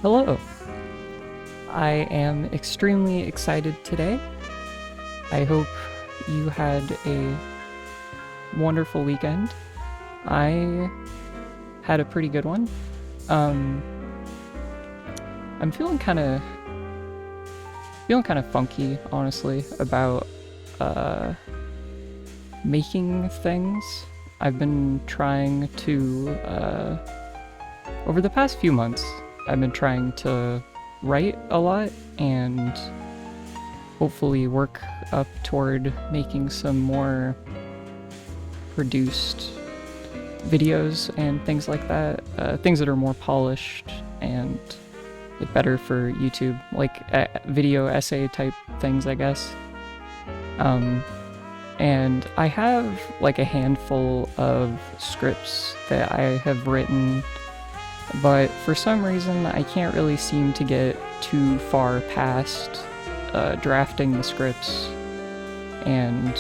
Hello. I am extremely excited today. I hope you had a wonderful weekend. I had a pretty good one. I'm feeling kind of funky, honestly, about making things. I've been trying to over the past few months, I've been trying to write a lot and hopefully work up toward making some more produced videos and things like that. Things that are more polished and better for YouTube, like video essay type things, I guess. And I have like a handful of scripts that I have written, but for some reason I can't really seem to get too far past drafting the scripts and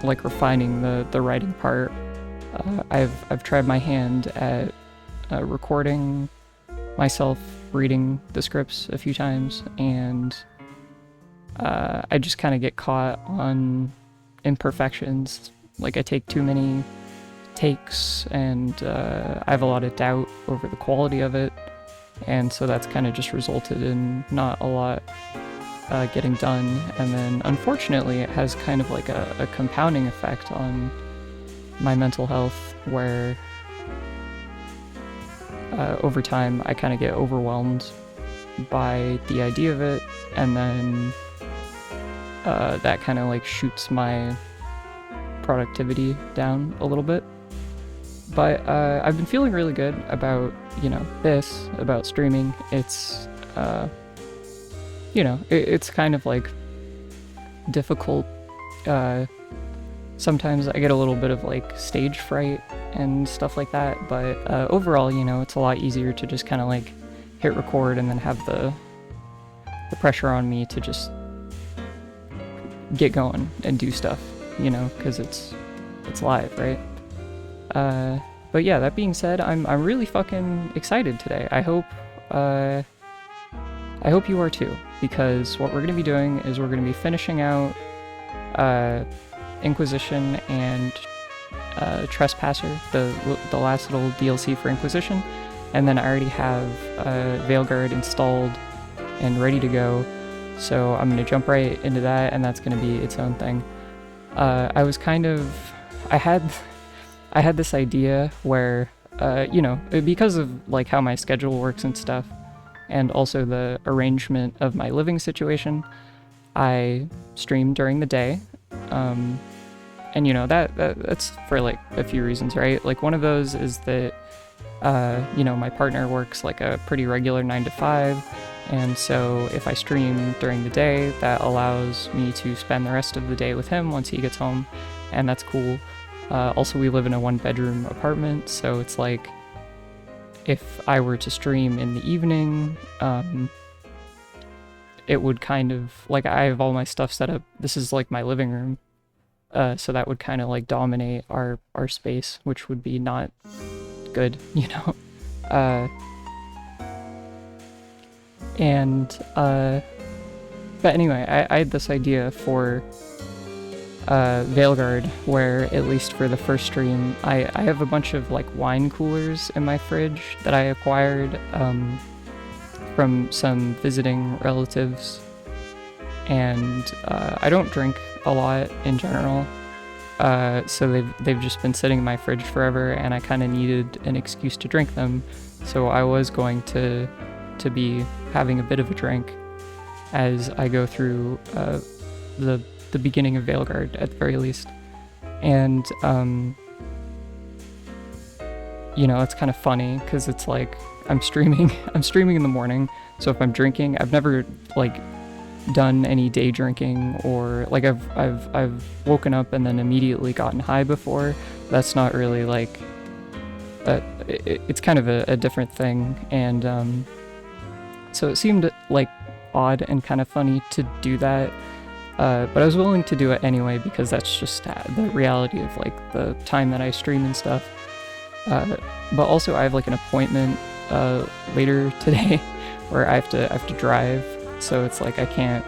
like refining the writing part. I've tried my hand at recording myself reading the scripts a few times, and I just kind of get caught on imperfections. Like I take too many takes, and I have a lot of doubt over the quality of it, and so that's kind of just resulted in not a lot getting done. And then unfortunately it has kind of like a compounding effect on my mental health, where over time I kind of get overwhelmed by the idea of it, and then that kind of like shoots my productivity down a little bit. But I've been feeling really good about, about streaming. It's, it's kind of like difficult. Sometimes I get a little bit of like stage fright and stuff like that, but overall, it's a lot easier to just kind of like hit record and then have the pressure on me to just get going and do stuff, because it's live, right? But yeah, that being said, I'm really fucking excited today. I hope you are too, because what we're going to be doing is we're going to be finishing out Inquisition and Trespasser, the last little DLC for Inquisition, and then I already have Veilguard installed and ready to go, so I'm going to jump right into that, and that's going to be its own thing. I had this idea where, because of like how my schedule works and stuff, and also the arrangement of my living situation, I stream during the day, and that's for like a few reasons, right? Like one of those is that, my partner works like a pretty regular 9 to 5, and so if I stream during the day, that allows me to spend the rest of the day with him once he gets home, and that's cool. Also, we live in a 1-bedroom apartment, so it's like, if I were to stream in the evening, it would kind of, like, I have all my stuff set up. This is like my living room, so that would kind of like dominate our space, which would be not good, but anyway, I had this idea for Veilguard, where at least for the first stream, I have a bunch of like wine coolers in my fridge that I acquired from some visiting relatives, and I don't drink a lot in general, so they've just been sitting in my fridge forever, and I kind of needed an excuse to drink them, so I was going to be having a bit of a drink as I go through the beginning of Veilguard at the very least. And it's kind of funny because it's like I'm streaming in the morning, so if I'm drinking, I've never like done any day drinking, or like I've woken up and then immediately gotten high before. That's not really like it's kind of a different thing, and so it seemed like odd and kind of funny to do that. But I was willing to do it anyway, because that's just the reality of like the time that I stream and stuff. But also I have like an appointment later today, where I have to drive, so it's like I can't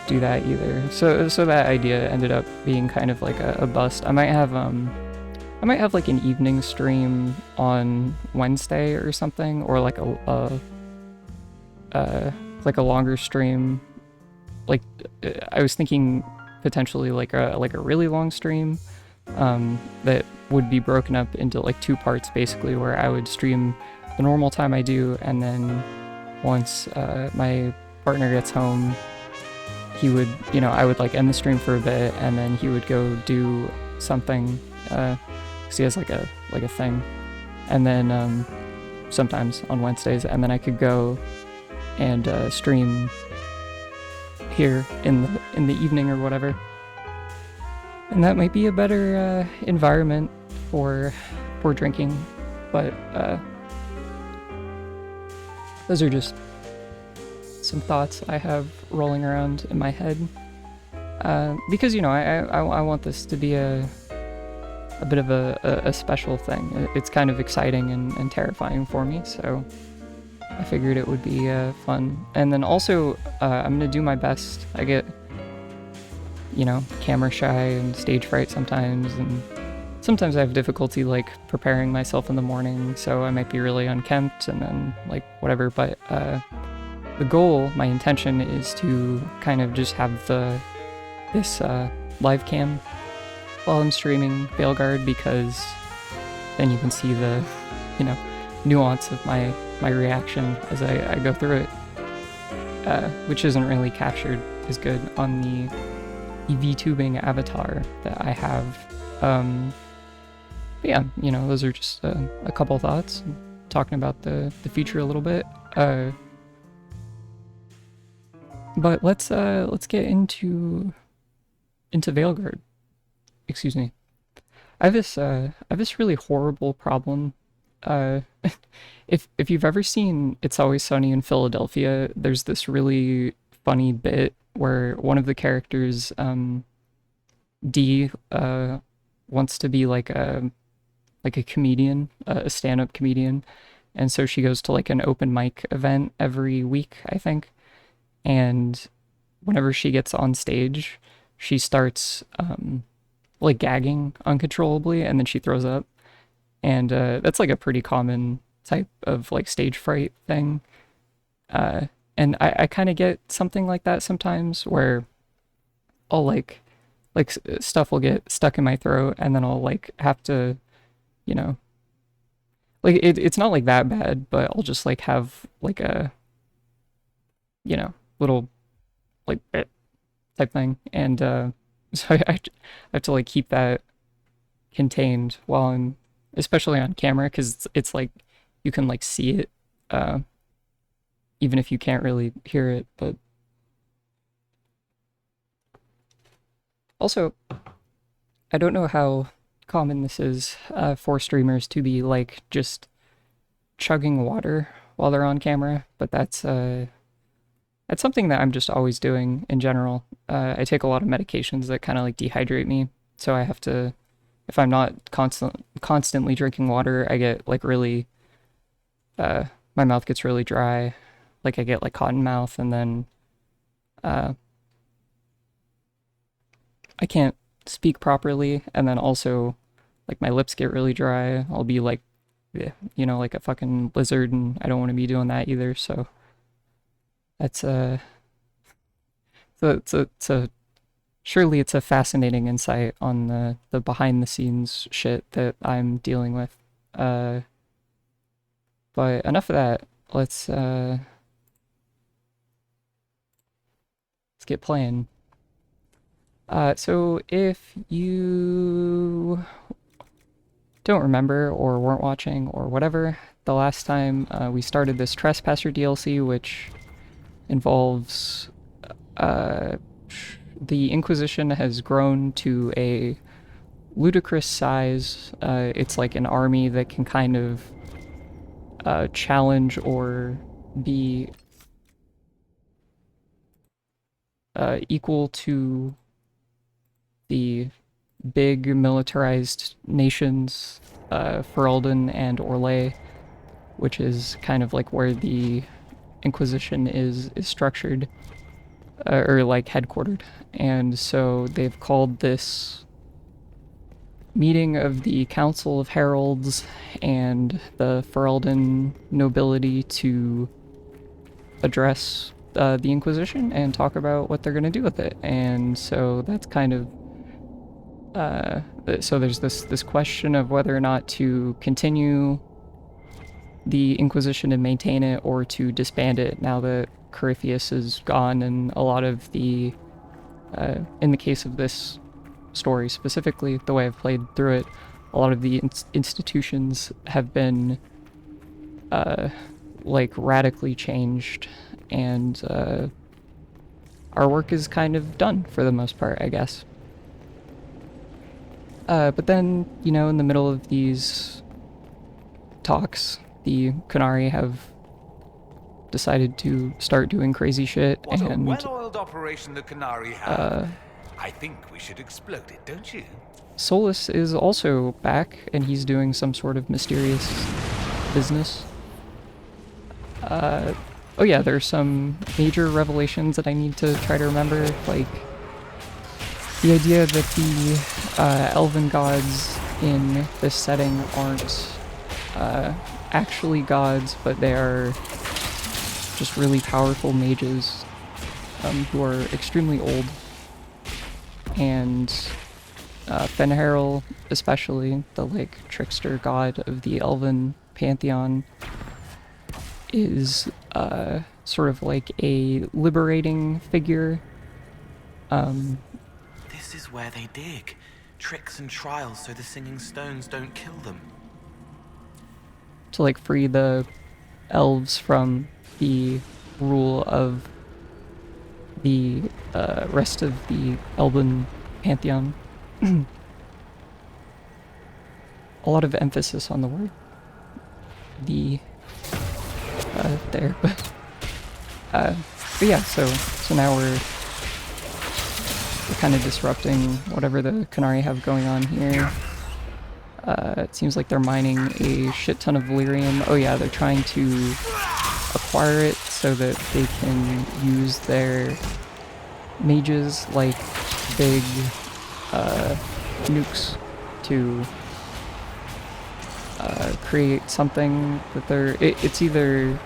do that either. So that idea ended up being kind of like a bust. I might have like an evening stream on Wednesday or something, or like a longer stream. Like I was thinking potentially like a really long stream that would be broken up into like two parts basically, where I would stream the normal time I do, and then once my partner gets home, he would, you know, I would like end the stream for a bit, and then he would go do something, because he has like a thing, and then sometimes on Wednesdays, and then I could go and stream here in the evening or whatever, and that might be a better environment for drinking, but those are just some thoughts I have rolling around in my head, because, you know, I want this to be a bit of a special thing. It's kind of exciting and terrifying for me, so I figured it would be fun. And then also, I'm gonna do my best. I get, you know, camera shy and stage fright sometimes, and sometimes I have difficulty like preparing myself in the morning, so I might be really unkempt and then like whatever, but the goal, my intention, is to kind of just have this live cam while I'm streaming Veilguard, because then you can see the, you know, nuance of my reaction as I go through it, which isn't really captured as good on the VTubing avatar that I have. But yeah, you know, those are just a couple thoughts, talking about the future a little bit. But let's get into Veilguard. Excuse me. I have this really horrible problem. If you've ever seen It's Always Sunny in Philadelphia, there's this really funny bit where one of the characters, D, wants to be like a comedian, a stand-up comedian, and so she goes to like an open mic event every week, I think. And whenever she gets on stage, she starts like gagging uncontrollably, and then she throws up. And that's like a pretty common type of like stage fright thing. And I kind of get something like that sometimes, where I'll like stuff will get stuck in my throat, and then I'll like have to, you know, like it's not like that bad, but I'll just like have like a, you know, little like bit type thing, and so I have to like keep that contained while I'm, especially on camera, because it's like you can like see it, even if you can't really hear it. But also, I don't know how common this is for streamers to be like just chugging water while they're on camera, but that's something that I'm just always doing in general. I take a lot of medications that kind of like dehydrate me, so I have to, if I'm not constantly drinking water, I get like really, my mouth gets really dry, like I get like cotton mouth, and then I can't speak properly, and then also like my lips get really dry. I'll be like, yeah, you know, like a fucking lizard, and I don't want to be doing that either. So that's it's a surely it's a fascinating insight on the behind the scenes shit that I'm dealing with. But enough of that. Let's get playing. So if you don't remember or weren't watching or whatever, the last time we started this Trespasser DLC, which involves the Inquisition has grown to a ludicrous size. It's like an army that can kind of challenge or be equal to the big militarized nations, Ferelden and Orlais. which is kind of like where the Inquisition is structured, or like headquartered. And so they've called this meeting of the Council of Heralds and the Ferelden nobility to address the Inquisition and talk about what they're going to do with it. And so that's kind of so there's this question of whether or not to continue the Inquisition and maintain it, or to disband it now that Corypheus is gone, and a lot of the in the case of this story specifically, the way I've played through it, a lot of the institutions have been like radically changed, and our work is kind of done for the most part, I guess. But then, you know, in the middle of these talks, the Qunari have decided to start doing crazy shit. What and a well-oiled operation the Qunari have. I think we should explode it, don't you? Solus is also back, and he's doing some sort of mysterious business. Oh yeah, there's some major revelations that I need to try to remember, like the idea that the elven gods in this setting aren't actually gods, but they are just really powerful mages who are extremely old. And Fenharil, especially, the like trickster god of the elven pantheon, is sort of like a liberating figure. This is where they dig. Tricks and trials so the singing stones don't kill them. To like free the elves from the rule of the rest of the elven pantheon. A lot of emphasis on the word the there, but yeah, so now we're kind of disrupting whatever the Qunari have going on here. It seems like they're mining a shit ton of Valyrium. Oh yeah, they're trying to acquire it so that they can use their mages like big nukes to create something that it's either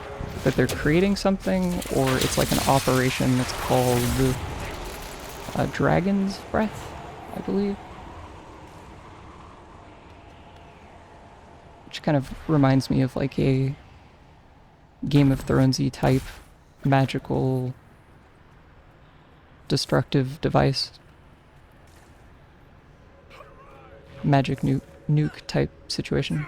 that they're creating something, or it's like an operation that's called Dragon's Breath, I believe. Which kind of reminds me of like a Game of Thronesy type magical destructive device. Magic nuke type situation.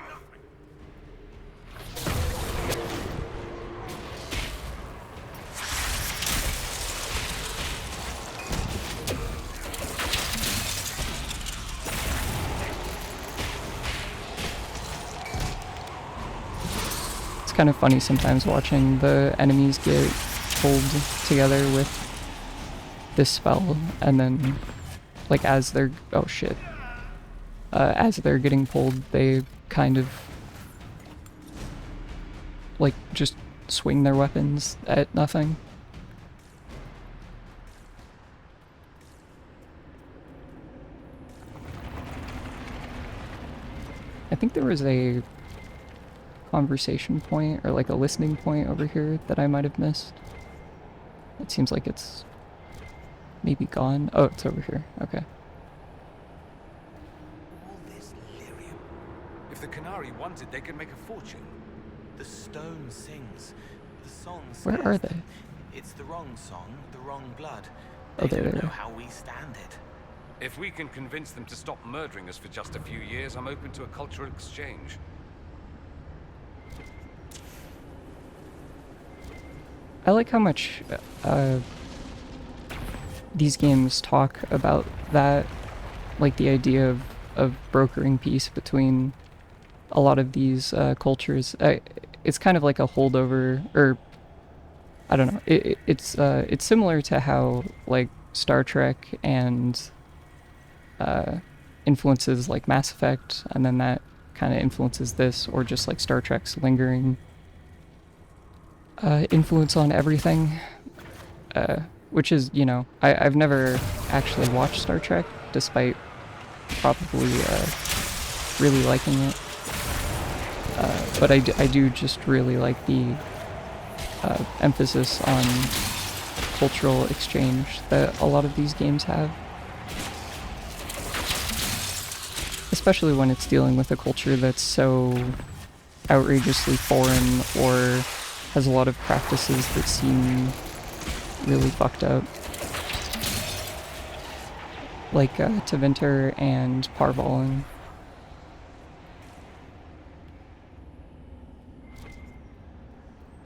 It's kind of funny sometimes watching the enemies get pulled together with this spell, and then like as they're as they're getting pulled, they kind of like just swing their weapons at nothing. I think there was a conversation point or like a listening point over here that I might have missed. It seems like it's maybe gone. Oh, it's over here. Okay. All this lyrium. If the Qunari wanted, they could make a fortune. The stone sings. The song says, Where are they? It's the wrong song, the wrong blood. Oh, They there don't they know are. how we stand it. If we can convince them to stop murdering us for just a few years, I'm open to a cultural exchange. I like how much these games talk about that, like the idea of brokering peace between a lot of these cultures. It's kind of like a holdover, or I don't know. It's similar to how like Star Trek and influences like Mass Effect, and then that kind of influences this, or just like Star Trek's lingering influence on everything, which is, you know, I've never actually watched Star Trek, despite probably really liking it. But I do just really like the emphasis on cultural exchange that a lot of these games have. Especially when it's dealing with a culture that's so outrageously foreign or has a lot of practices that seem really fucked up. Like Tevinter and Parvalen.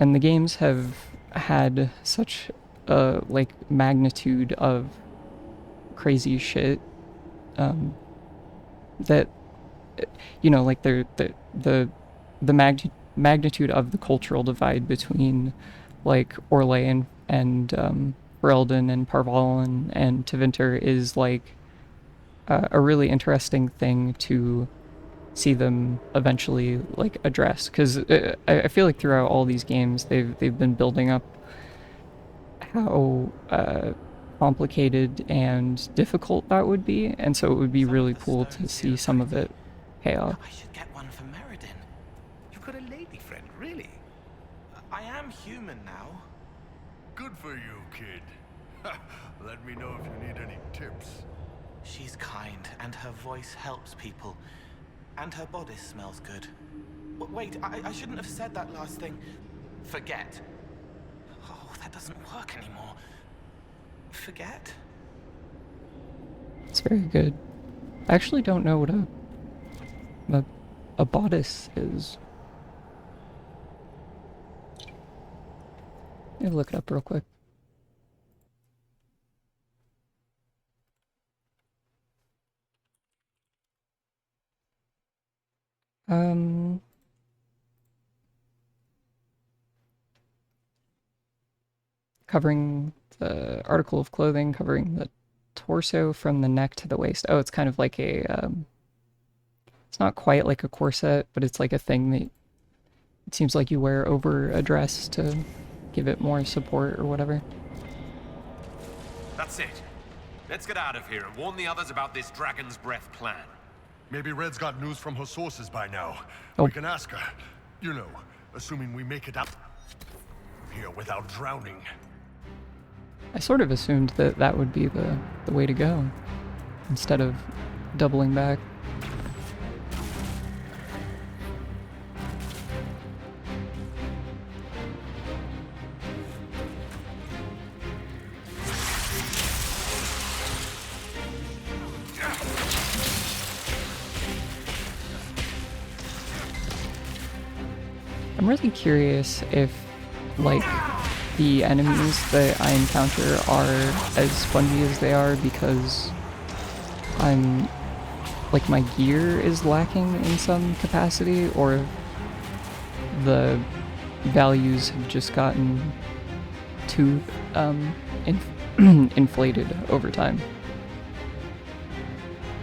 And the games have had such a like magnitude of crazy shit that, you know, like the magnitude of the cultural divide between like Orlais and Ferelden and Parvalen and Tevinter is like a really interesting thing to see them eventually like address, because I feel like throughout all these games they've been building up how complicated and difficult that would be, and so it would be really cool to see some of it pay off. I should get one for Meriden. You've got a lady friend, really? I am human now. Good for you, kid. Let me know if you need any tips. She's kind, and her voice helps people. And her bodice smells good. Wait, I shouldn't have said that last thing. Forget. Oh, that doesn't work anymore. Forget? It's very good. I actually don't know what a bodice is. Let me look it up real quick. Covering the article of clothing covering the torso from the neck to the waist. Oh, it's kind of like a, it's not quite like a corset, but it's like a thing that it seems like you wear over a dress to give it more support or whatever. That's it. Let's get out of here and warn the others about this Dragon's Breath plan. Maybe Red's got news from her sources by now. Oh. We can ask her. You know, assuming we make it up here without drowning. I sort of assumed that that would be the way to go, instead of doubling back. I'm really curious if, like, the enemies that I encounter are as spongy as they are because I'm, like, my gear is lacking in some capacity, or if the values have just gotten too inflated over time.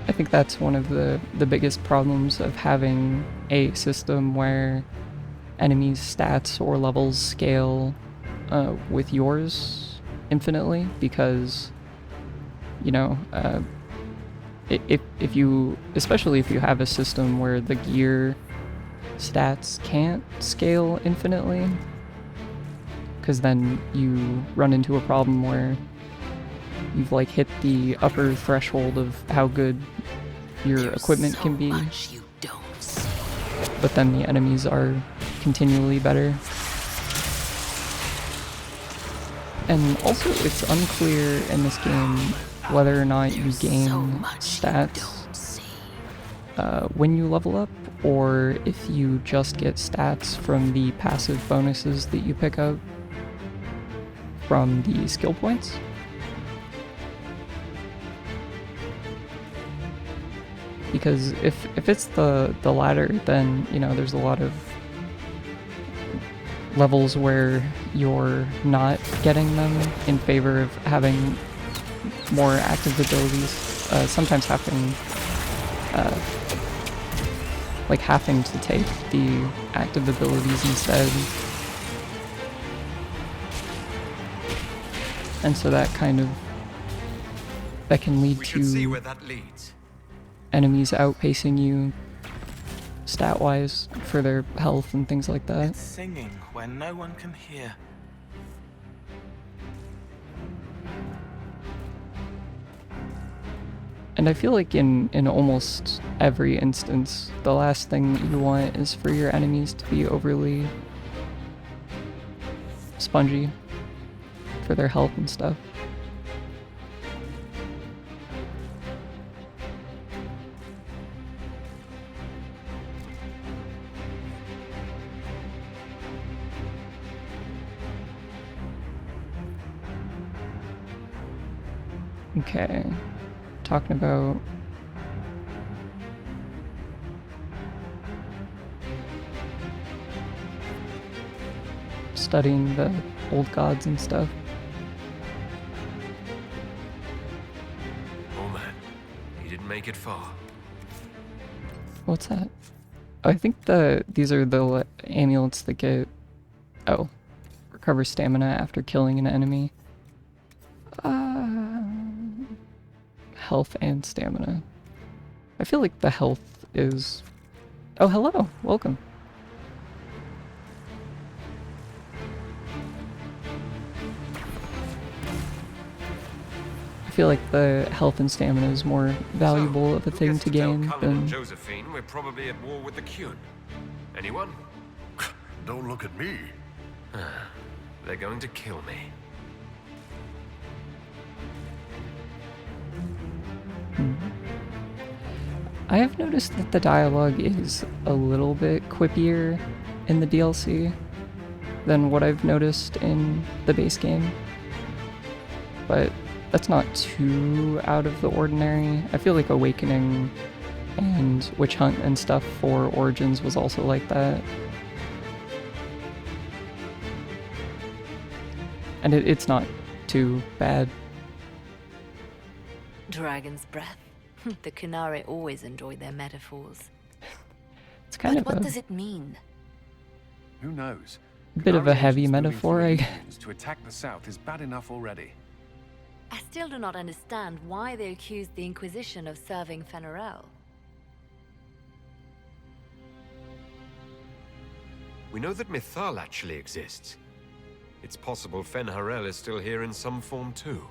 I think that's one of the biggest problems of having a system where enemies' stats or levels scale with yours infinitely, because, you know, if you, especially if you have a system where the gear stats can't scale infinitely, because then you run into a problem where you've like hit the upper threshold of how good your equipment can be, but then the enemies are continually better. And also, it's unclear in this game whether or not you gain stats when you level up, or if you just get stats from the passive bonuses that you pick up from the skill points. Because if it's the latter, then, you know, there's a lot of levels where you're not getting them in favor of having more active abilities. Sometimes having to take the active abilities instead And so that can lead We should see to where that leads. enemies outpacing you stat-wise for their health and things like that. It's singing where no one can hear. And I feel like in almost every instance, the last thing that you want is for your enemies to be overly spongy for their health and stuff. Okay, talking about studying the old gods and stuff. Oh man, he didn't make it far. What's that? Oh, I think these are the amulets that get recover stamina after killing an enemy. Health and stamina. I feel like the health is... Oh, hello! Welcome. I feel like the health and stamina is more valuable of a Who thing gets to tell gain Cullen and than... Josephine we're probably at war with the Qun. Anyone? Don't look at me. They're going to kill me. I have noticed that the dialogue is a little bit quippier in the DLC than what I've noticed in the base game. But that's not too out of the ordinary. I feel like Awakening and Witch Hunt and stuff for Origins was also like that. And it's not too bad. Dragon's breath. The Kunari always enjoy their metaphors. It's kind But of what a does it mean? Who knows? bit of a Kunari heavy agents moving metaphor, through I Indians to attack the south is bad enough already. I still do not understand why they accused the Inquisition of serving Fenarel. We know that Mythal actually exists. It's possible Fenharel is still here in some form too.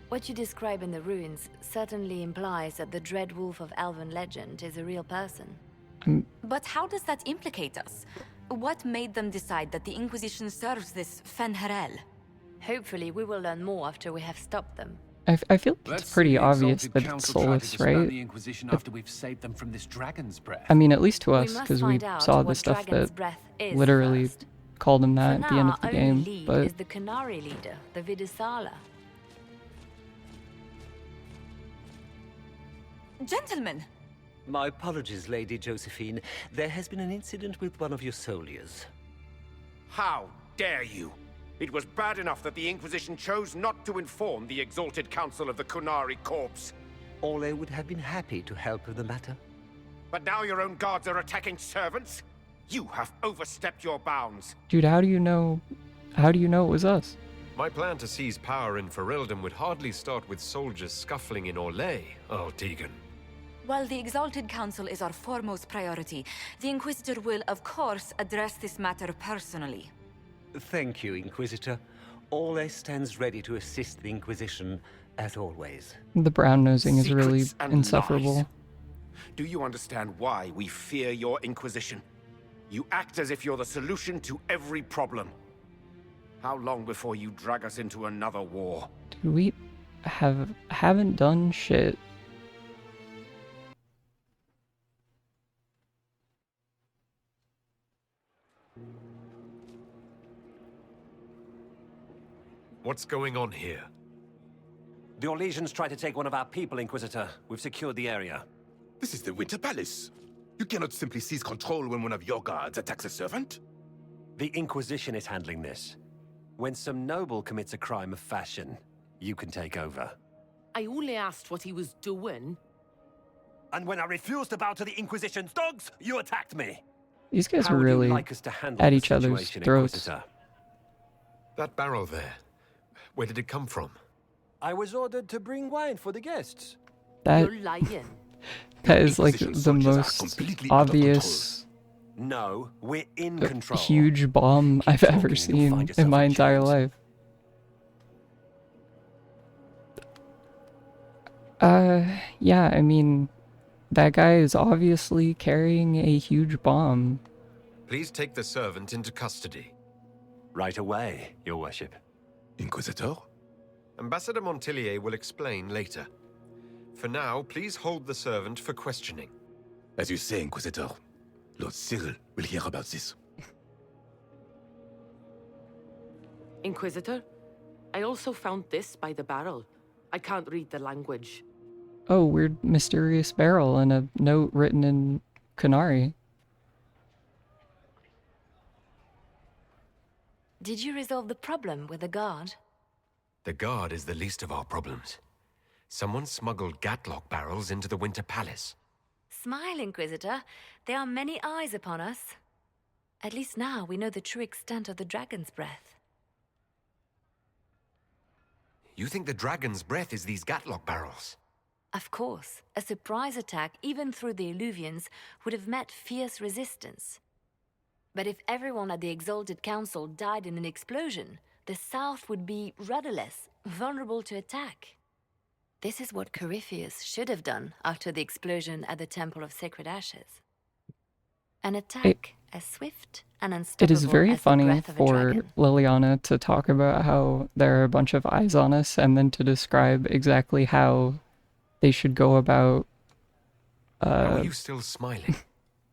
What you describe in the ruins certainly implies that the Dread Wolf of Elven legend is a real person. But how does that implicate us? What made them decide that the Inquisition serves this Fenharel? Hopefully we will learn more after we have stopped them. I feel like Let's it's see pretty the obvious Exalted that it's Council try to Solus, disband right? the Inquisition after we've saved them from this dragon's breath. I mean, at least to We us, must because we find out saw the what stuff Dragon's that breath is literally first. called him For that at the end now, of the only game, lead but is the Kunari leader, the Vidisala. Gentlemen! My apologies, Lady Josephine. There has been an incident with one of your soldiers. How dare you? It was bad enough that the Inquisition chose not to inform the Exalted Council of the Kunari Corps. Ole would have been happy to help with the matter. But now your own guards are attacking servants? You have overstepped your bounds. dude, how do you know it was us? My plan to seize power in Ferelden would hardly start with soldiers scuffling in Orlais, Earl Tegan. While the Exalted Council is our foremost priority, the Inquisitor will, of course, address this matter personally. Thank you, Inquisitor. Ole stands ready to assist the Inquisition, as always. The brown nosing is really Secrets and insufferable. lies. Do you understand why we fear your Inquisition? You act as if you're the solution to every problem. How long before you drag us into another war? Dude, we haven't done shit. What's going on here? The Orlesians tried to take one of our people, Inquisitor. We've secured the area. This is the Winter Palace. You cannot simply seize control when one of your guards attacks a servant. The Inquisition is handling this. When some noble commits a crime of fashion, you can take over. I only asked what he was doing. And when I refused to bow to the Inquisition's dogs, you attacked me. These guys How were would you really like us to handle at the each other's situation, throats. Inquisitor? That barrel there. Where did it come from? I was ordered to bring wine for the guests. That, You're lying. that is like Inquisition the soldiers are most completely out of obvious No, we're in control. huge bomb I've talking ever and you'll seen find in yourself my in entire chains. life. Yeah, I mean, that guy is obviously carrying a huge bomb. Please take the servant into custody. Right away, Your Worship. Inquisitor? Ambassador Montillier will explain later. For now, please hold the servant for questioning. As you say, Inquisitor. Lord Cyril will hear about this. Inquisitor, I also found this by the barrel. I can't read the language. Oh, weird mysterious barrel and a note written in Kunari. Did you resolve the problem with the guard? The guard is the least of our problems. Someone smuggled Gatlock barrels into the Winter Palace. Smile, Inquisitor. There are many eyes upon us. At least now we know the true extent of the dragon's breath. You think the dragon's breath is these Gatlock barrels? Of course, a surprise attack, even through the Illuvians, would have met fierce resistance. But if everyone at the Exalted Council died in an explosion, the South would be rudderless, vulnerable to attack. This is what Corypheus should have done after the explosion at the Temple of Sacred Ashes. An attack as swift and unstoppable It is very as the funny breath of a for dragon. Liliana to talk about how there are a bunch of eyes on us and then to describe exactly how they should go about How are you still smiling?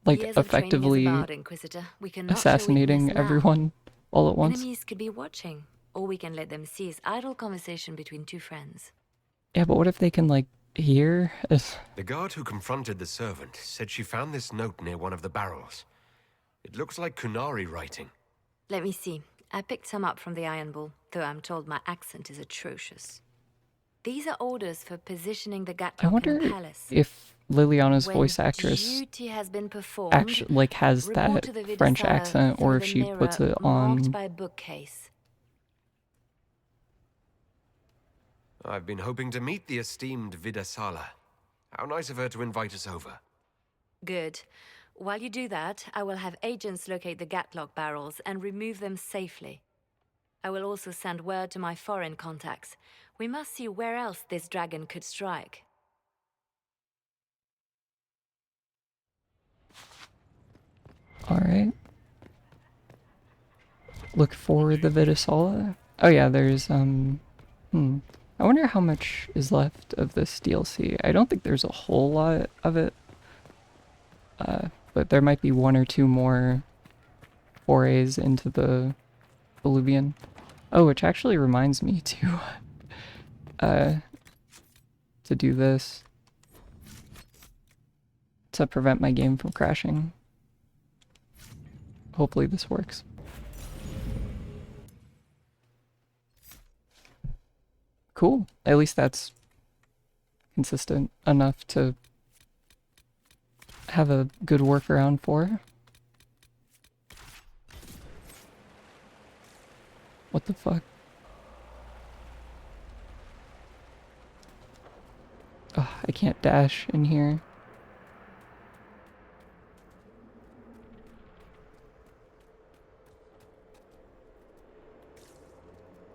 like Years of training is effectively about, Inquisitor. We cannot show assassinating weakness now. everyone all at once. Enemies could be watching, or we can let them see as idle conversation between two friends. Yeah, but what if they can like hear us? The guard who confronted the servant said she found this note near one of the barrels. It looks like Kunari writing. Let me see. I picked some up from the Iron Bull, though I'm told my accent is atrocious. These are orders for positioning the I Gatlock in wonder the palace. if Liliana's When voice actress duty has been performed, actually like has report that to the French Vidisala accent, or through if the she puts mirror it marked on. by bookcase. I've been hoping to meet the esteemed Vidisala. How nice of her to invite us over. Good. While you do that, I will have agents locate the Gatlock barrels and remove them safely. I will also send word to my foreign contacts. We must see where else this dragon could strike. Alright. Look for the Vidisala. Oh yeah, there's I wonder how much is left of this DLC. I don't think there's a whole lot of it. But there might be one or two more forays into the Bolivian. Oh, which actually reminds me to do this to prevent my game from crashing. Hopefully this works. Cool. At least that's consistent enough to have a good workaround for. What the fuck? Ugh, I can't dash in here.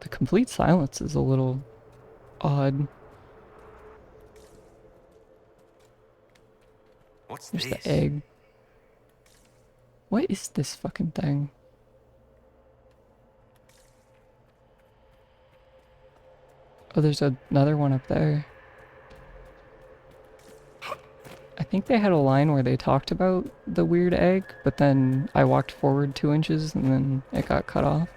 The complete silence is a little odd. What's There's this? the egg. What is this fucking thing? Oh, there's another one up there. I think they had a line where they talked about the weird egg, but then I walked forward 2 inches and then it got cut off.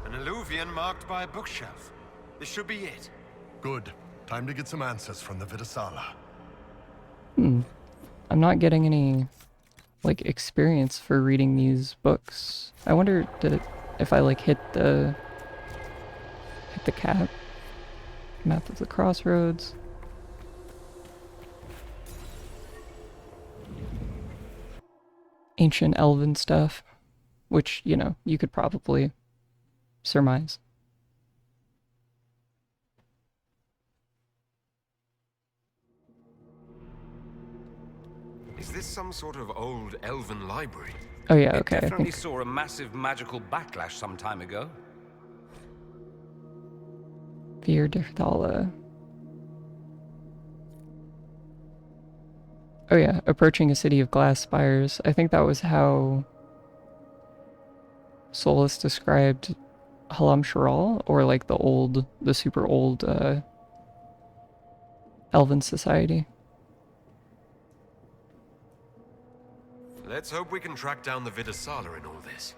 An alluvian marked by a bookshelf. This should be it. Good. Time to get some answers from the Vidisala. I'm not getting any, like, experience for reading these books. I wonder if I, like, hit the cap. Map of the crossroads. Ancient elven stuff, which, you know, you could probably surmise. Is this some sort of old elven library? Oh yeah, It okay. definitely saw a massive magical backlash some time ago. Virdithala. Oh yeah, approaching a city of glass spires. I think that was how Solus described Halam Sharal, or like the super old elven society. Let's hope we can track down the Vidarsala in all this.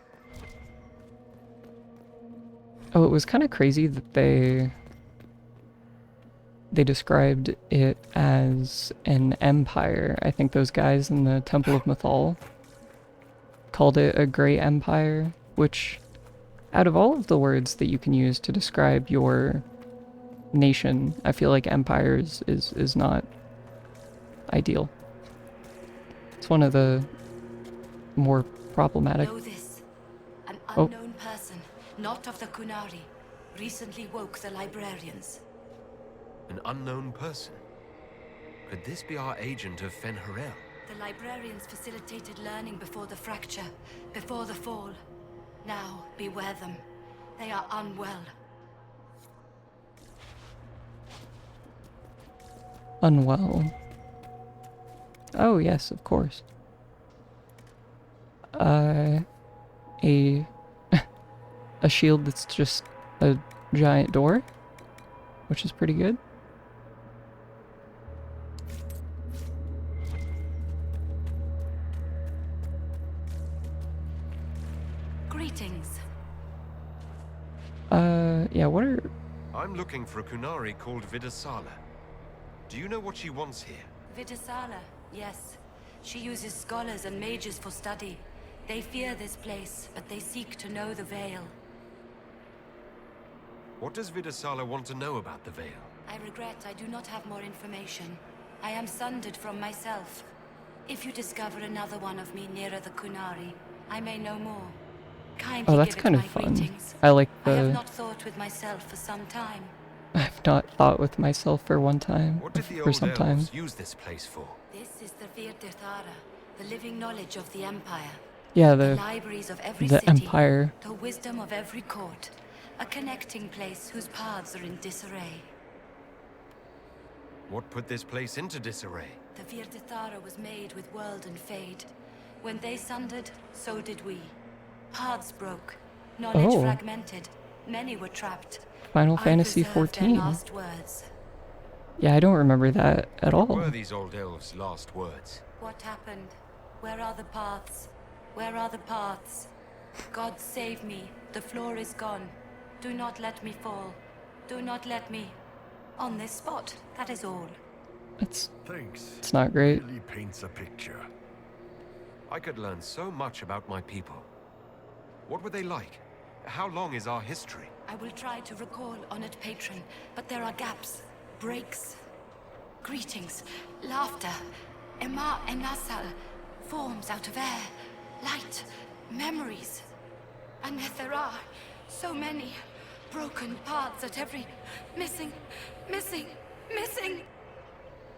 Oh, it was kind of crazy that they described it as an empire. I think those guys in the Temple of Mythal called it a great empire, which out of all of the words that you can use to describe your nation, I feel like empire is not ideal. It's one of the more problematic. Know this. An Oh. unknown person, not of the Kunari, recently woke the librarians. An unknown person? Could this be our agent of Fen'Harel? The librarians facilitated learning before the fracture, before the fall. Now, beware them. They are unwell. Unwell. Oh yes, of course. A a shield that's just a giant door, which is pretty good. Greetings. Yeah, what are... I'm looking for a Kunari called Vidarsala. Do you know what she wants here? Vidarsala, yes. She uses scholars and mages for study. They fear this place, but they seek to know the Veil. What does Vidarsala want to know about the Veil? I regret I do not have more information. I am sundered from myself. If you discover another one of me nearer the Kunari, I may know more. Kindly Oh, that's give it kind of my fun. greetings. I like I have the... not thought with myself for some time. I've not thought with myself for one time. What did the For old some time. elves use this place for? This is the Virdithala, the living knowledge of the Empire. Yeah, The the libraries of every the city, Empire. the wisdom of every court. A connecting place whose paths are in disarray. What put this place into disarray? The Virdithara was made with world and fade. When they sundered, so did we. Paths broke, knowledge Oh. fragmented, many were trapped. Final I Fantasy preserved their 14. last words. Yeah, I don't remember that at all. What were these old elves' last words? What happened? Where are the paths? Where are the paths? God save me. The floor is gone. Do not let me fall. Do not let me... On this spot, that is all. Thanks. It's not great. Really paints a picture. I could learn so much about my people. What were they like? How long is our history? I will try to recall Honored Patron, but there are gaps, breaks. Greetings, laughter, Ema Enasal, forms out of air, light, memories. And yet there are so many broken paths at every... missing.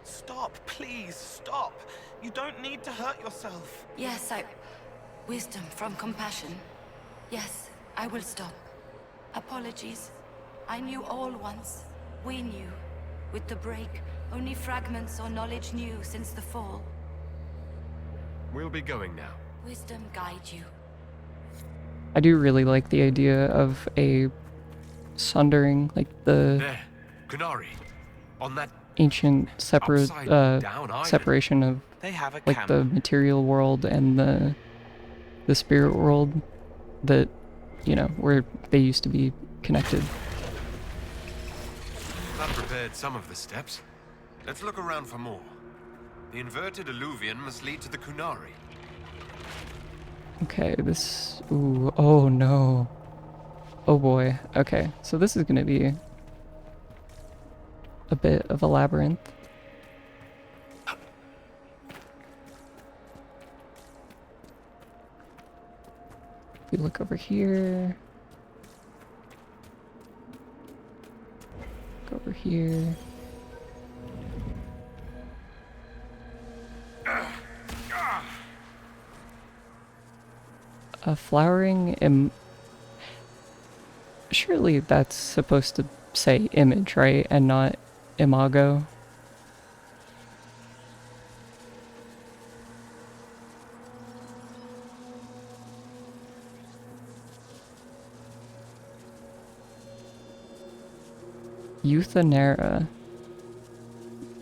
Stop, please, stop. You don't need to hurt yourself. Yes, wisdom from compassion. Yes, I will stop. Apologies. I knew all once. We knew. With the break, only fragments or knowledge new since the fall. We'll be going now. Wisdom guide you. I do really like the idea of a sundering, like the There, Kunari. On that ancient separate upside down island. separation of They have a like camp. the material world and the spirit world that, you know, where they used to be connected. That prepared some of the steps. Let's look around for more. The inverted alluvion must lead to the Kunari. Okay, this... Ooh, oh no. Oh boy. Okay, so this is gonna be a bit of a labyrinth. If we look over here, look over here. A flowering surely that's supposed to say image, right? And not imago. Euthanera.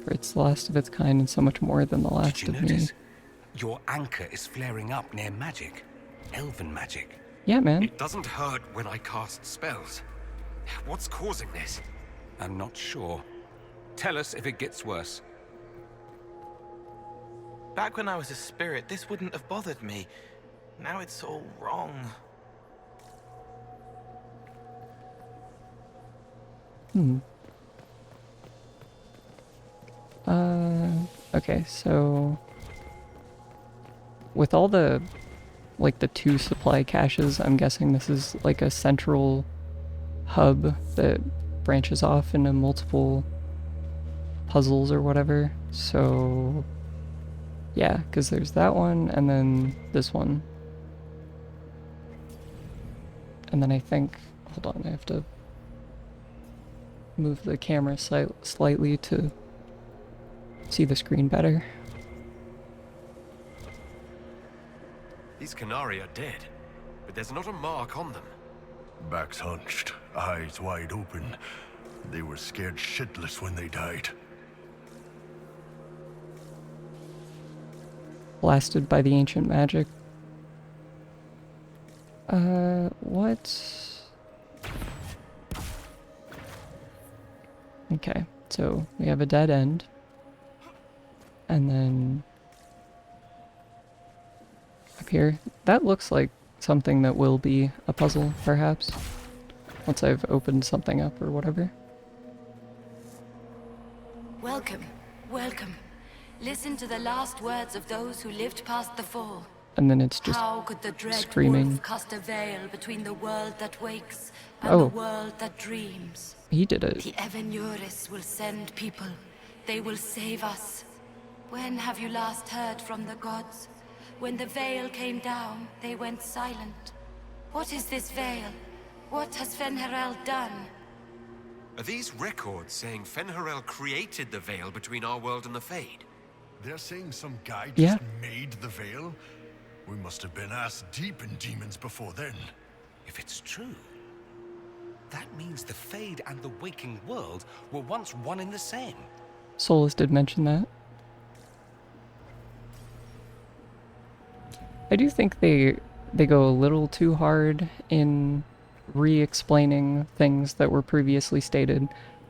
For it's the last of its kind and so much more than the last of me. Your anchor is flaring up near magic. Elven magic. Yeah, man. It doesn't hurt when I cast spells. What's causing this? I'm not sure. Tell us if it gets worse. Back when I was a spirit, this wouldn't have bothered me. Now it's all wrong. Okay, so with all the like the 2 supply caches, I'm guessing this is like a central hub that branches off into multiple puzzles or whatever. So yeah, because there's that one and then this one. And then I think, hold on, I have to move the camera slightly to see the screen better. These Canari are dead, but there's not a mark on them. Backs hunched, eyes wide open. They were scared shitless when they died. Blasted by the ancient magic. What? Okay, so we have a dead end. And then up here, that looks like something that will be a puzzle, perhaps, once I've opened something up or whatever. Welcome, welcome. Listen to the last words of those who lived past the fall. And then it's just How could the dread screaming. wolf cast a veil between the world that wakes and Oh. the world that dreams? He did it. The Evenuris will send people. They will save us. When have you last heard from the gods? When the veil came down, they went silent. What is this veil? What has Fen'Harel done? Are these records saying Fen'Harel created the veil between our world and the Fade? They're saying some guy just Yeah. made the veil? We must have been ass deep in demons before then. If it's true, that means the Fade and the waking world were once one and the same. Solus did mention that. I do think they go a little too hard in re-explaining things that were previously stated,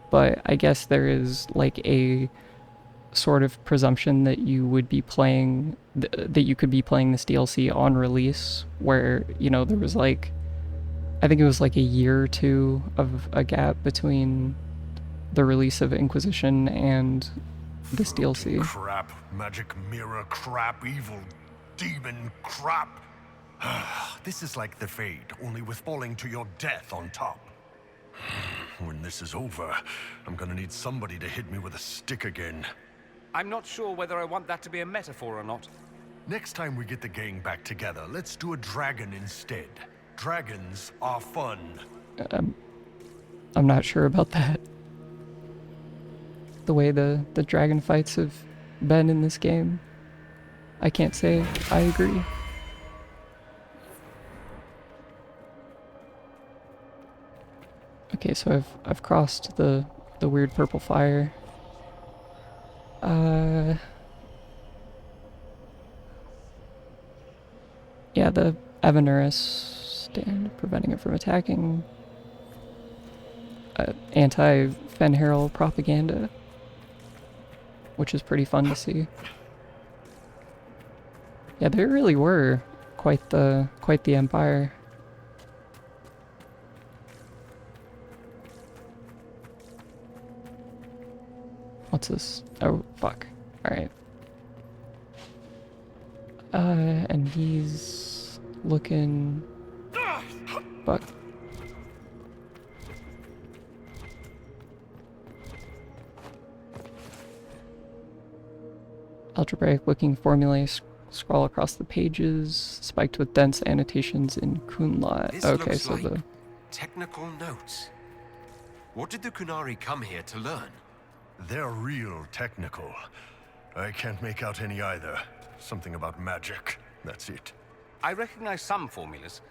but I guess there is like a sort of presumption that you would be playing that you could be playing this DLC on release, where, you know, there was like, I think it was like a year or 2 of a gap between the release of Inquisition and this DLC. Crap, magic mirror crap, evil demon crap. This is like the Fade, only with falling to your death on top. When this is over, I'm gonna need somebody to hit me with a stick again. I'm not sure whether I want that to be a metaphor or not. Next time we get the gang back together, let's do a dragon instead. Dragons are fun. I'm not sure about that. The way the dragon fights have been in this game, I can't say I agree. Okay, so I've crossed the weird purple fire. Yeah, the Evenuris stand preventing it from attacking. Anti-Fen'Harel propaganda, which is pretty fun to see. Yeah, they really were quite the empire. What's this? Oh, fuck. Alright. And he's looking... Fuck. Algebraic looking formulae scroll across the pages, spiked with dense annotations in Kunlat. This Okay, looks so like the... technical notes. What did the Kunari come here to learn? They're real technical. I can't make out any either. Something about magic. That's it. I recognize some formulas.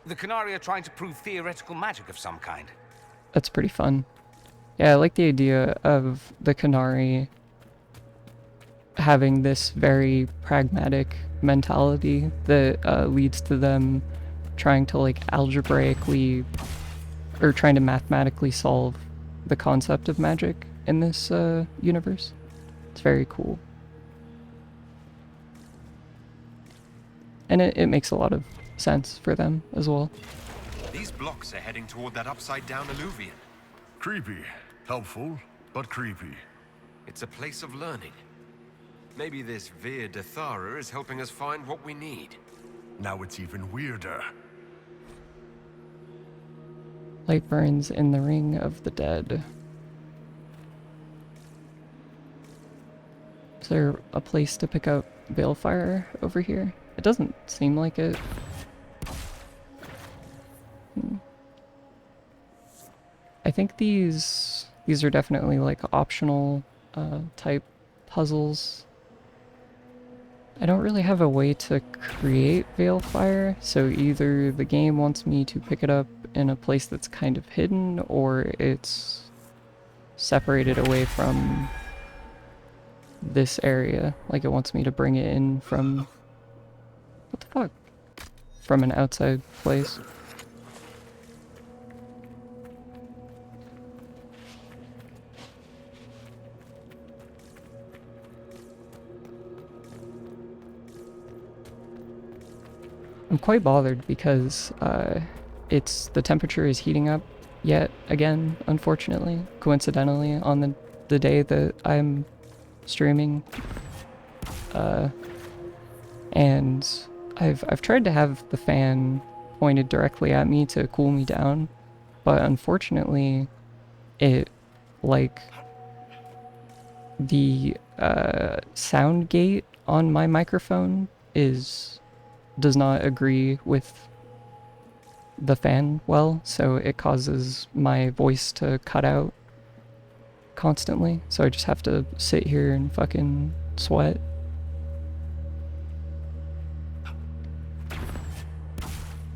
The Canari are trying to prove theoretical magic of some kind. That's pretty fun. Yeah, I like the idea of the Canari having this very pragmatic mentality that leads to them trying to like algebraically or trying to mathematically solve the concept of magic in this universe. It's very cool. And it makes a lot of sense for them as well. These blocks are heading toward that upside-down alluvion. Creepy. Helpful, but creepy. It's a place of learning. Maybe this Vir Dathara is helping us find what we need. Now it's even weirder. Light burns in the ring of the dead. Is there a place to pick up Balefire over here? It doesn't seem like it. I think these are definitely like optional type puzzles. I don't really have a way to create Balefire, so either the game wants me to pick it up in a place that's kind of hidden, or it's separated away from this area. Like it wants me to bring it in from... What the fuck? From an outside place. I'm quite bothered because the temperature is heating up yet again, unfortunately, coincidentally, on the day that I'm streaming. And I've tried to have the fan pointed directly at me to cool me down, but unfortunately it, like, the sound gate on my microphone does not agree with the fan well, so it causes my voice to cut out constantly, so I just have to sit here and fucking sweat.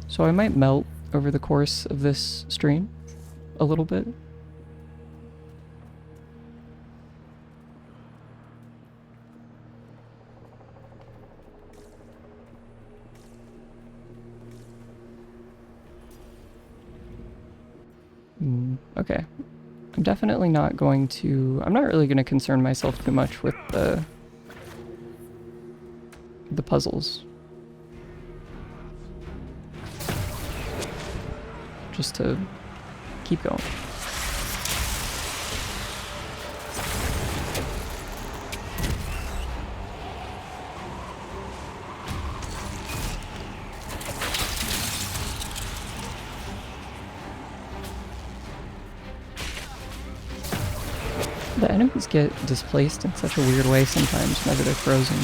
So I might melt over the course of this stream a little bit. Okay. I'm definitely not going to... I'm not really going to concern myself too much with the puzzles. Just to keep going. The enemies get displaced in such a weird way sometimes whenever they're frozen.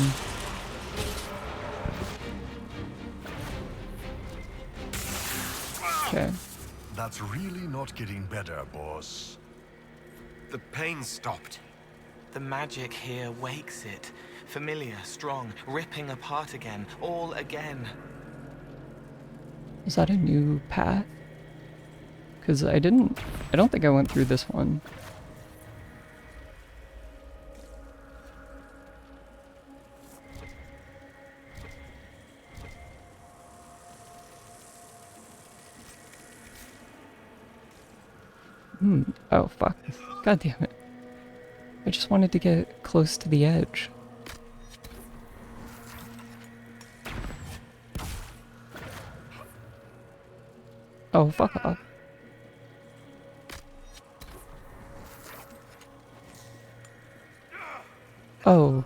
Okay. That's really not getting better, boss. The pain stopped. The magic here wakes it. Familiar, strong, ripping apart again, all again. Is that a new path? Because I don't think I went through this one. Oh, fuck. God damn it. I just wanted to get close to the edge. Oh, fuck off. Oh.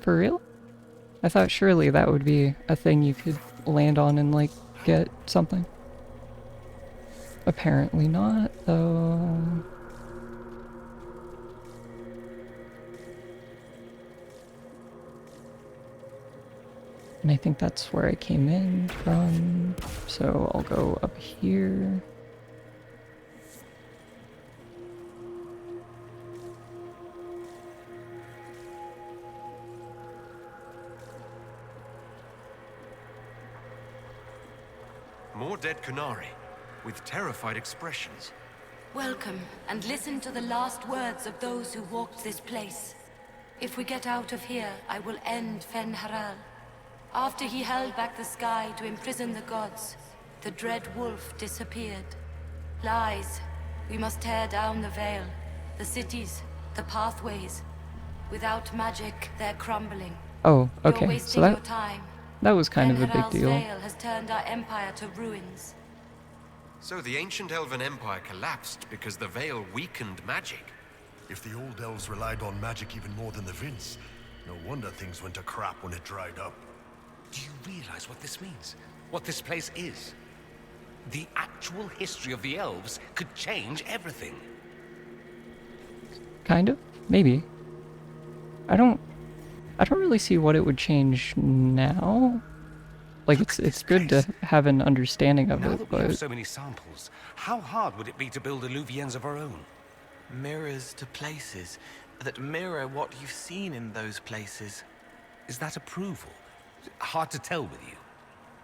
For real? I thought surely that would be a thing you could land on and, like, get something. Apparently not, though. And I think that's where I came in from, so I'll go up here. More dead Kunari, with terrified expressions. Welcome, and listen to the last words of those who walked this place. If we get out of here, I will end Fen-Haral. After he held back the sky to imprison the gods, the dread wolf disappeared. Lies. We must tear down the veil, the cities, the pathways. Without magic, they're crumbling. Oh, You're okay, wasting so your time. that was kind of a big Fen-Haral's deal. veil has turned our empire to ruins. So the ancient Elven Empire collapsed because the Veil weakened magic. If the old elves relied on magic even more than the Vince, no wonder things went to crap when it dried up. Do you realize what this means? What this place is? The actual history of the elves could change everything. Kind of? Maybe. I don't really see what it would change now. Like, it's good to have an understanding of Now it, that we have but so many samples, how hard would it be to build Illuvians of our own? Mirrors to places that mirror what you've seen in those places. Is that approval? Hard to tell with you.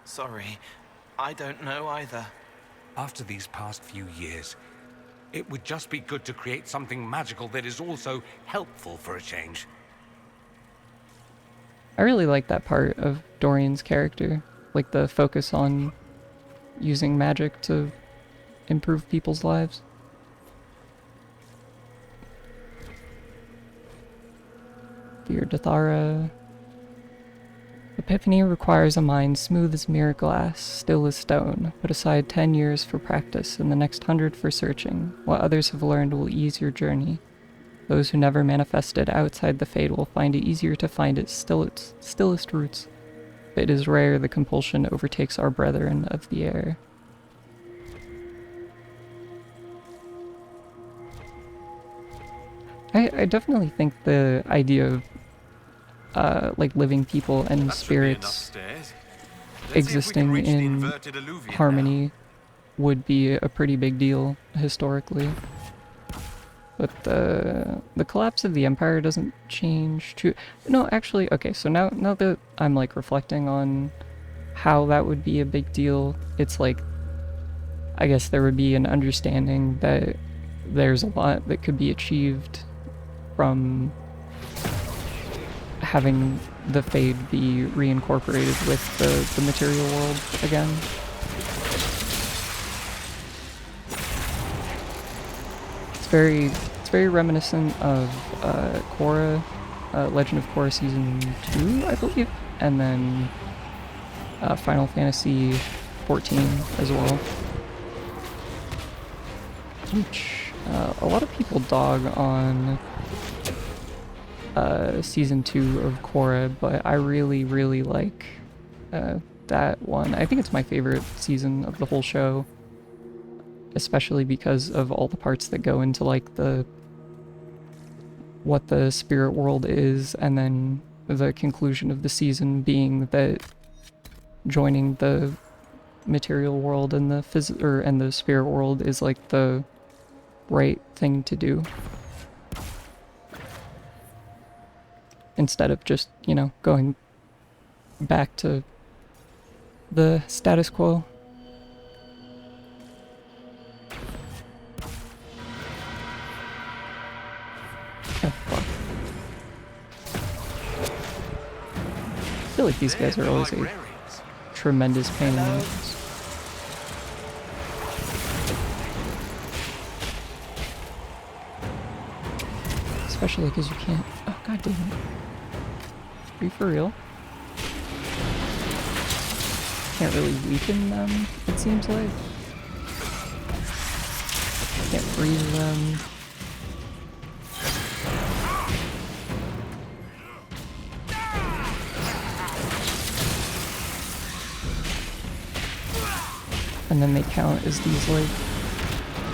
Sorry, I don't know either. After these past few years, it would just be good to create something magical that is also helpful for a change. I really like that part of Dorian's character. Like the focus on using magic to improve people's lives. Dear Dathara. Epiphany requires a mind smooth as mirror glass, still as stone. Put aside 10 years for practice and the next 100 for searching. What others have learned will ease your journey. Those who never manifested outside the Fade will find it easier to find its stillest roots. It is rare the compulsion overtakes our brethren of the air. I definitely think the idea of like living people and spirits existing in harmony would be a pretty big deal historically. But the collapse of the Empire doesn't change too... No, actually, okay, so now that I'm like reflecting on how that would be a big deal, it's like, I guess there would be an understanding that there's a lot that could be achieved from having the Fade be reincorporated with the material world again. It's very reminiscent of Korra, Legend of Korra Season 2, I believe, and then Final Fantasy 14 as well. Which a lot of people dog on Season 2 of Korra, but I really, really like that one. I think it's my favorite season of the whole show. Especially because of all the parts that go into like what the spirit world is, and then the conclusion of the season being that joining the material world and the spirit world is like the right thing to do. Instead of just, you know, going back to the status quo. Oh, fuck. I feel like these guys are always a tremendous pain in the ass. Especially because you can't... Oh, god damn it. Are you for real? Can't really weaken them, it seems like. Can't freeze them. And then they count as these, like...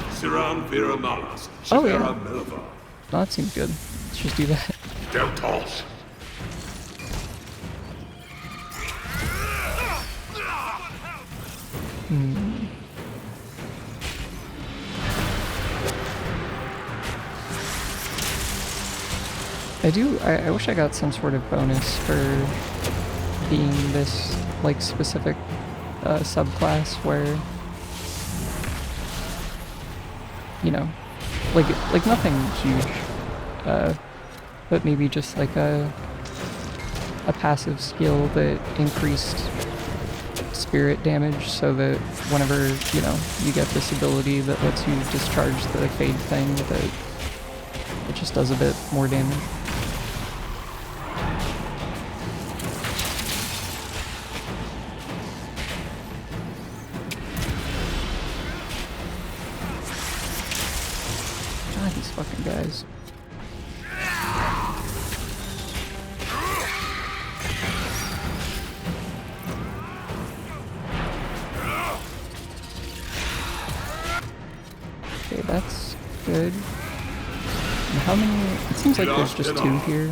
Siram Viramanas, Oh, yeah. Shivera Melva. Oh, that seems good. Let's just do that. Deltos. I wish I got some sort of bonus for being this, like, specific subclass where, you know, like nothing huge, but maybe just like a passive skill that increased spirit damage so that whenever, you know, you get this ability that lets you discharge the fade thing, that it just does a bit more damage. God, these fucking guys. Okay, that's good. And how many? It seems like there's just 2 here,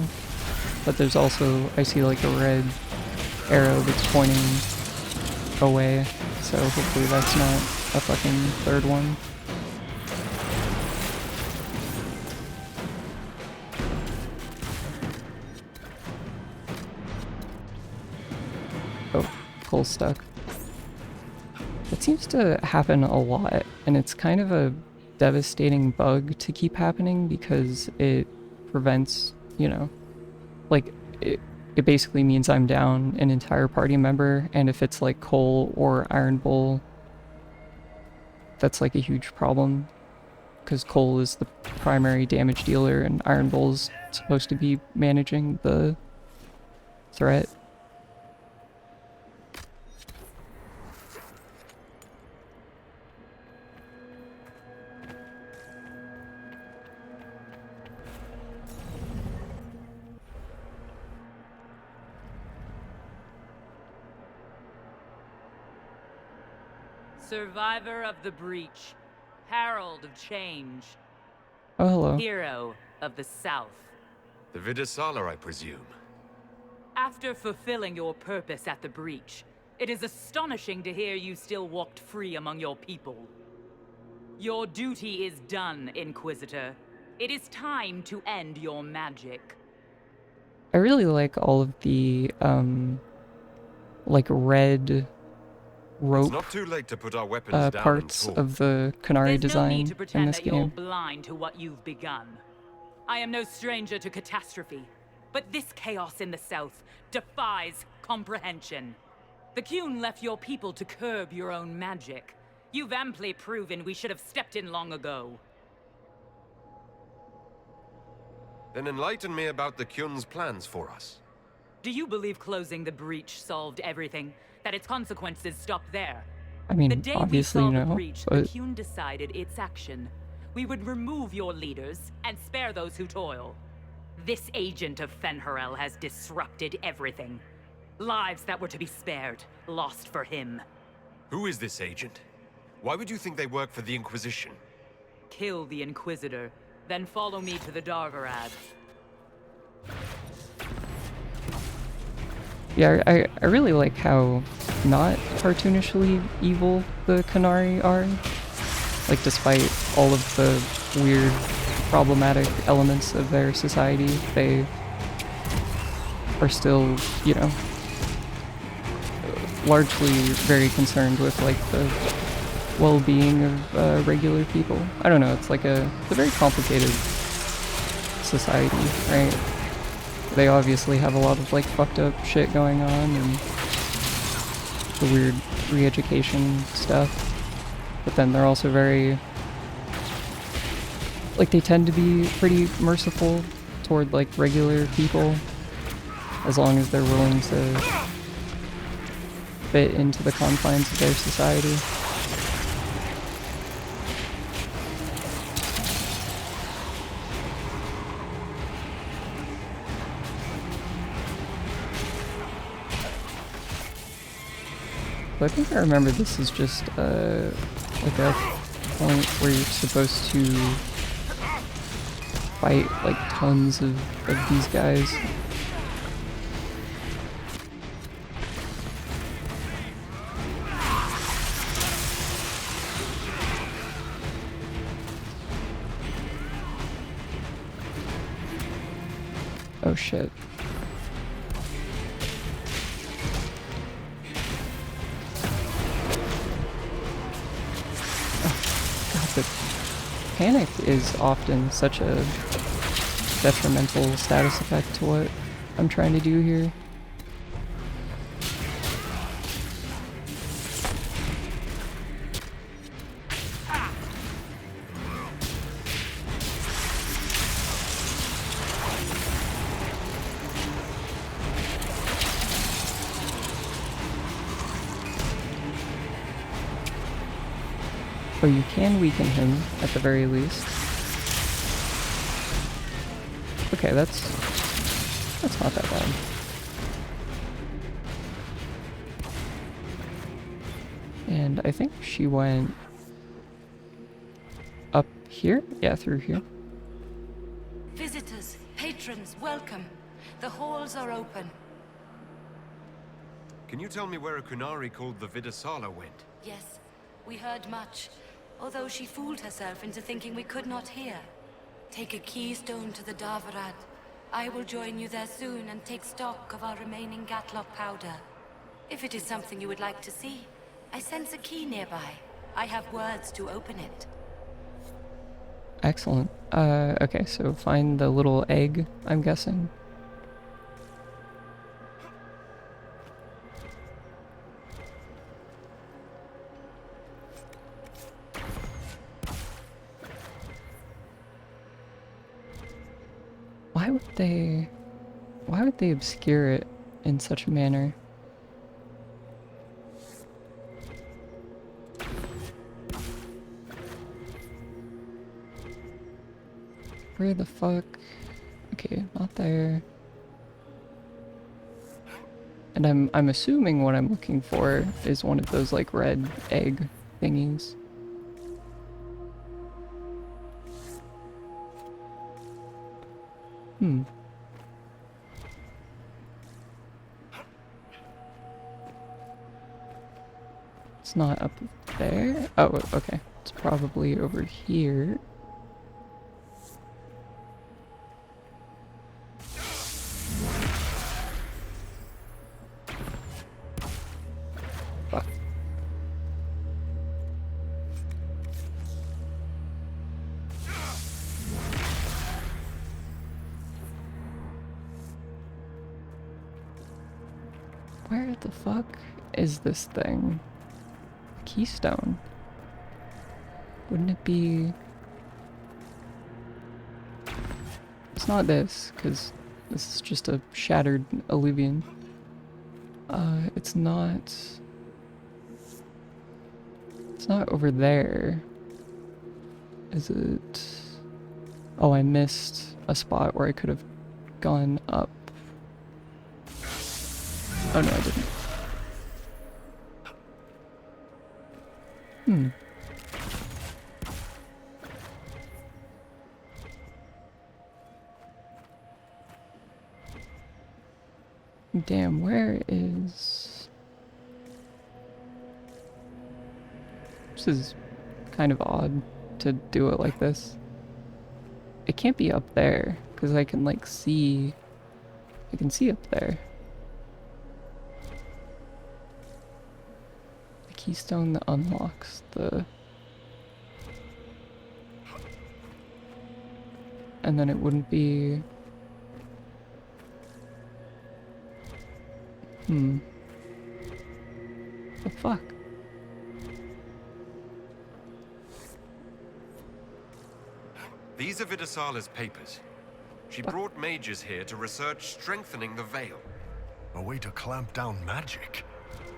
but there's also, I see like a red arrow that's pointing away, so hopefully that's not a fucking 3rd one. Oh, Cole's stuck. It seems to happen a lot, and it's kind of a devastating bug to keep happening because it prevents, you know, like, it basically means I'm down an entire party member, and if it's like Cole or Iron Bull, that's like a huge problem, because Cole is the primary damage dealer and Iron Bull's supposed to be managing the threat. Survivor of the Breach, Herald of Change. Oh, hello. Hero of the South. The Vidasala, I presume. After fulfilling your purpose at the Breach, it is astonishing to hear you still walked free among your people. Your duty is done, Inquisitor. It is time to end your magic. I really like all of the, like, red rope It's not too late to put our weapons down parts and of the Canary There's no need design to in pretend this that you're game. blind to what you've begun. I am no stranger to catastrophe, but this chaos in the South defies comprehension. The Qun left your people to curb your own magic. You've amply proven we should have stepped in long ago. Then enlighten me about the Qun's plans for us. Do you believe closing the breach solved everything? That its consequences stop there? I mean, the day obviously we saw no, the breach, but... the Qun decided its action. We would remove your leaders and spare those who toil. This agent of Fenharel has disrupted everything. Lives that were to be spared, lost for him. Who is this agent? Why would you think they work for the Inquisition? Kill the Inquisitor, then follow me to the Dargarad. Yeah, I really like how not cartoonishly evil the Canary are. Like, despite all of the weird, problematic elements of their society, they are still, you know, largely very concerned with, like, the well-being of regular people. I don't know, it's like it's a very complicated society, right? They obviously have a lot of, like, fucked up shit going on, and the weird re-education stuff. But then they're also very... like, they tend to be pretty merciful toward, like, regular people, as long as they're willing to fit into the confines of their society. So I think I remember this is just like a point where you're supposed to fight like tons of these guys. Oh shit. The panic is often such a detrimental status effect to what I'm trying to do here. Oh, you can weaken him at the very least. Okay, that's not that bad. And I think she went up here? Yeah, through here. Visitors, patrons, welcome. The halls are open. Can you tell me where a Kunari called the Vidasala went? Yes, we heard much, although she fooled herself into thinking we could not hear. Take a keystone to the Davarad. I will join you there soon and take stock of our remaining Gatlock powder. If it is something you would like to see, I sense a key nearby. I have words to open it. Excellent. Okay, so find the little egg, I'm guessing. Why would they obscure it in such a manner? Where the fuck? Okay, not there. And I'm assuming what I'm looking for is one of those like red egg thingies. Hmm. It's not up there. Oh, okay. It's probably over here. Fuck. Where the fuck is this thing? Keystone. Wouldn't it be... It's not this, because this is just a shattered alluvion. It's not... It's not over there. Is it... Oh, I missed a spot where I could have gone up. Oh no, I didn't. Hmm. Damn, where is... This is kind of odd to do it like this. It can't be up there, because I can like see... I can see up there. The keystone that unlocks the... And then it wouldn't be... Hmm. The fuck? These are Vidasala's papers. She brought mages here to research strengthening the veil. A way to clamp down magic.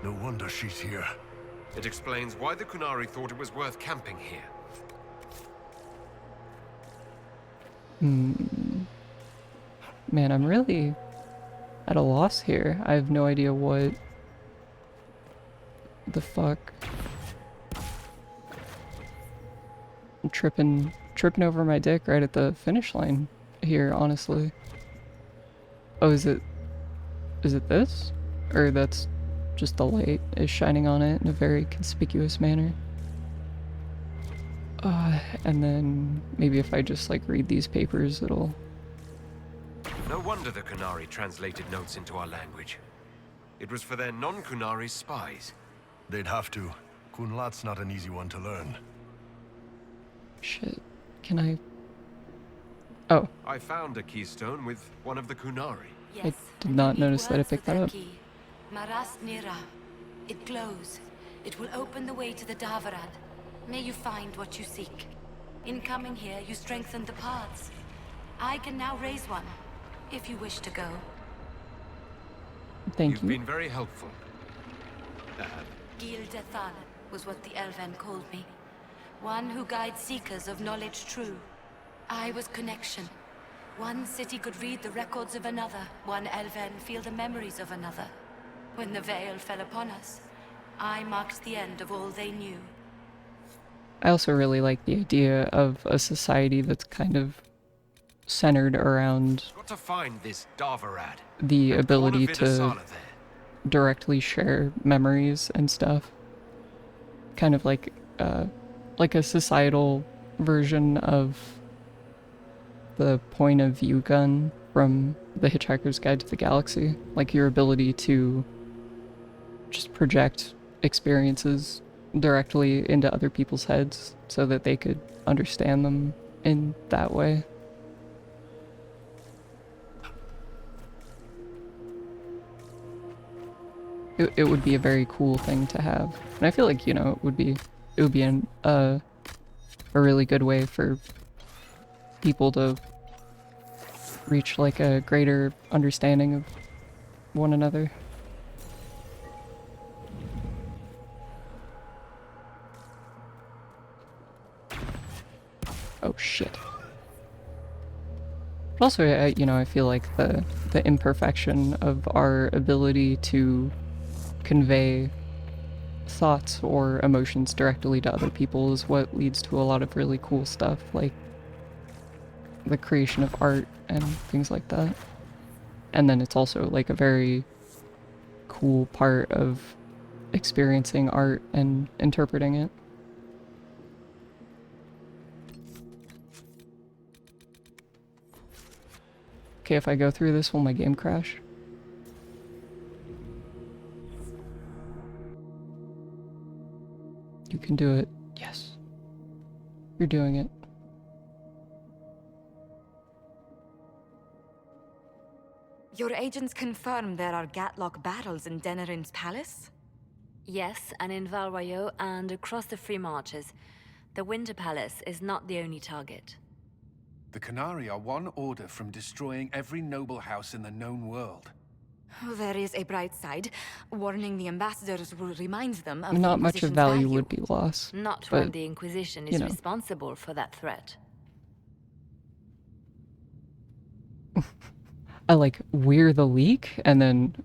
No wonder she's here. It explains why the Kunari thought it was worth camping here. Hmm. Man, I'm really at a loss here. I have no idea what The fuck? I'm tripping over my dick right at the finish line here, honestly. Oh, is it this? Or that's just the light is shining on it in a very conspicuous manner. And then maybe if I just like read these papers, it'll... No wonder the Kunari translated notes into our language. It was for their non-Kunari spies. They'd have to. Kunlat's not an easy one to learn. Shit. Can I... Oh. I found a keystone with one of the Kunari. I did not notice that I picked that up. Maras Nira. It glows. It will open the way to the Davarad. May you find what you seek. In coming here, you strengthened the paths. I can now raise one, if you wish to go. Thank You've you. been very helpful. Gildethal was what the Elven called me. One who guides seekers of knowledge true. I was connection. One city could read the records of another. One Elven feel the memories of another. When the veil fell upon us, I marked the end of all they knew. I also really like the idea of a society that's kind of centered around Got to find this Davarad. the ability to Vidasala there. directly share memories and stuff. Kind of like a societal version of the point of view gun from The Hitchhiker's Guide to the Galaxy. Like your ability to just project experiences directly into other people's heads so that they could understand them in that way. It would be a very cool thing to have, and I feel like, you know, it would be a really good way for people to reach like a greater understanding of one another. Oh shit. But also, you know, I feel like the imperfection of our ability to convey thoughts or emotions directly to other people is what leads to a lot of really cool stuff, like the creation of art and things like that. And then it's also like a very cool part of experiencing art and interpreting it. Okay, if I go through this, will my game crash? You can do it. Yes. You're doing it. Your agents confirm there are Gatlock battles in Denerim's palace? Yes, and in Valroyo and across the Free Marches. The Winter Palace is not the only target. The Kunari are one order from destroying every noble house in the known world. There is a bright side. Warning the ambassadors will remind them of Not the much of Inquisition's value would be lost. Not but, when the Inquisition is you know. responsible for that threat. I like, we're the leak, and then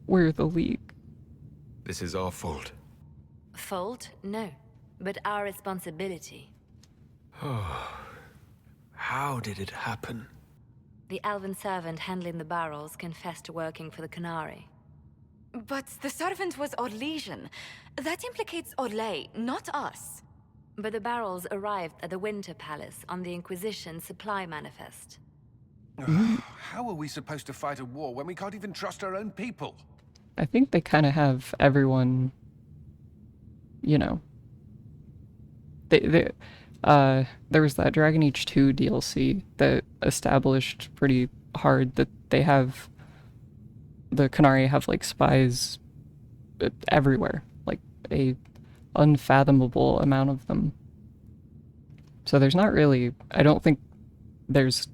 we're the leak. This is our fault. Fault? No. But our responsibility. How did it happen? The elven servant handling the barrels confessed to working for the Kunari. But the servant was Orlesian. That implicates Orlais, not us. But the barrels arrived at the Winter Palace on the Inquisition supply manifest. How are we supposed to fight a war when we can't even trust our own people? I think they kind of have everyone, you know. There was that Dragon Age 2 DLC that established pretty hard that they have, the Kunari have like spies everywhere, like a unfathomable amount of them. So there's not really, I don't think there's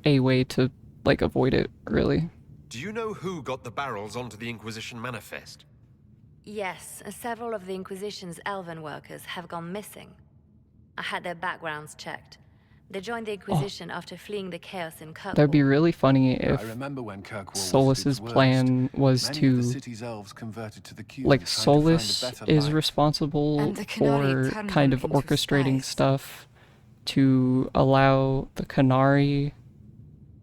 a way to like avoid it, really. Do you know who got the barrels onto the Inquisition manifest? Yes, several of the Inquisition's elven workers have gone missing. I had their backgrounds checked. They joined the Inquisition after fleeing the chaos in Kirkwall. That'd be really funny if I remember when Kirkwall was Solus's at its plan was Many of the to, city's elves converted to the Qun, like, trying to find a Solus better is life. responsible And the Qunari for turned kind them of into orchestrating spies. stuff to allow the Qunari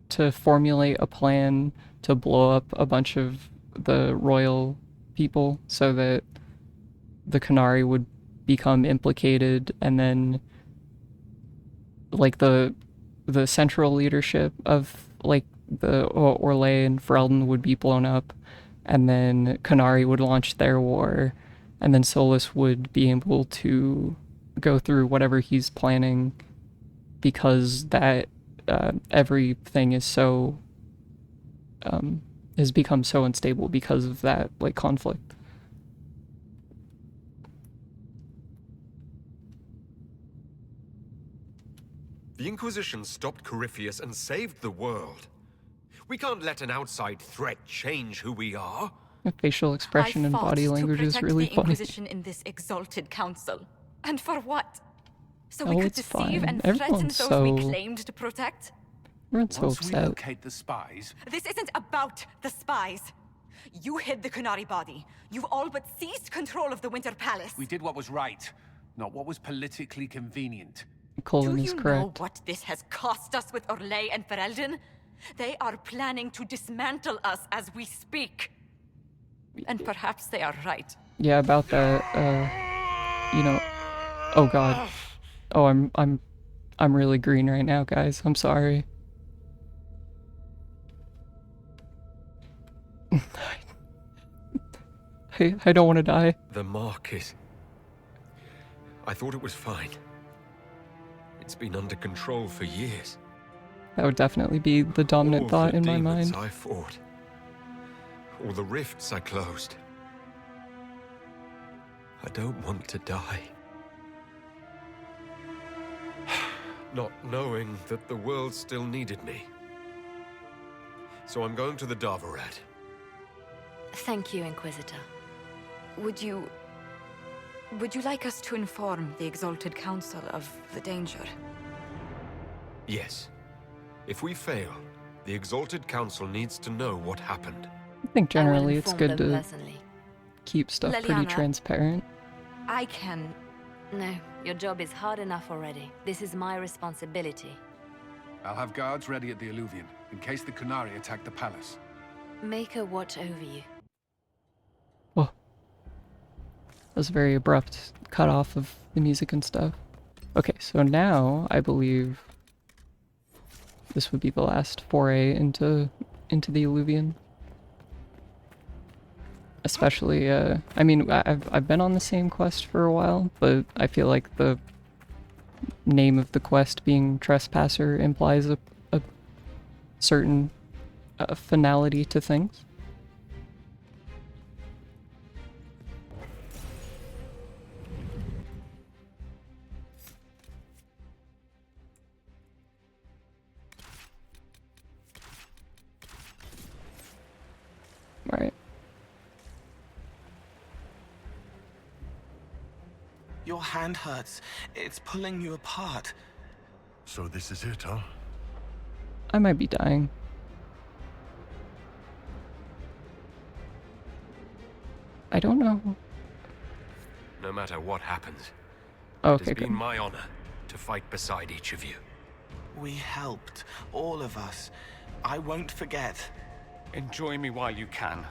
to formulate a plan to blow up a bunch of the royal people so that the Qunari would become implicated, and then like the central leadership of like the Orlais and Ferelden would be blown up, and then Qunari would launch their war, and then Solus would be able to go through whatever he's planning because that everything is so has become so unstable because of that like conflict. The Inquisition stopped Corypheus and saved the world. We can't let an outside threat change who we are. The facial expression and body language is really the funny. Inquisition in this exalted council. And for what? So we Oh, could it's deceive fine. and threaten Everyone's those we so- claimed to protect? Everyone's so Once we upset. locate the spies, This isn't about the spies. You hid the Qunari body. You've all but seized control of the Winter Palace. we did what was right, not what was politically convenient. Colin Do is you know correct. what this has cost us with Orlais and Ferelden? They are planning to dismantle us as we speak. And perhaps they are right. Yeah, about that. You know. Oh God. Oh, I'm really green right now, guys. I'm sorry. I don't want to die. The market. I thought it was fine. It's been under control for years. That would definitely be the dominant All thought the in my demons mind. I fought. All the rifts I closed. I don't want to die. Not knowing that the world still needed me. So I'm going to the Davarat. Thank you, Inquisitor. Would you like us to inform the Exalted Council of the danger? Yes. If we fail, the Exalted Council needs to know what happened. I think generally it's inform good them to personally. keep stuff pretty Leliana. transparent. I can... No, your job is hard enough already. This is my responsibility. I'll have guards ready at the Alluvion, in case the Qunari attack the palace. Make her watch over you. Whoa. That was a very abrupt cut off of the music and stuff. Okay, so now I believe this would be the last foray into the Alluvion. Especially, I mean, I've been on the same quest for a while, but I feel like the name of the quest being Trespasser implies a certain finality to things. Right. Your hand hurts. It's pulling you apart. So this is it, huh? I might be dying. I don't know. No matter what happens, Oh, it okay, has been good. my honor to fight beside each of you. We helped, all of us. I won't forget. Enjoy me while you can.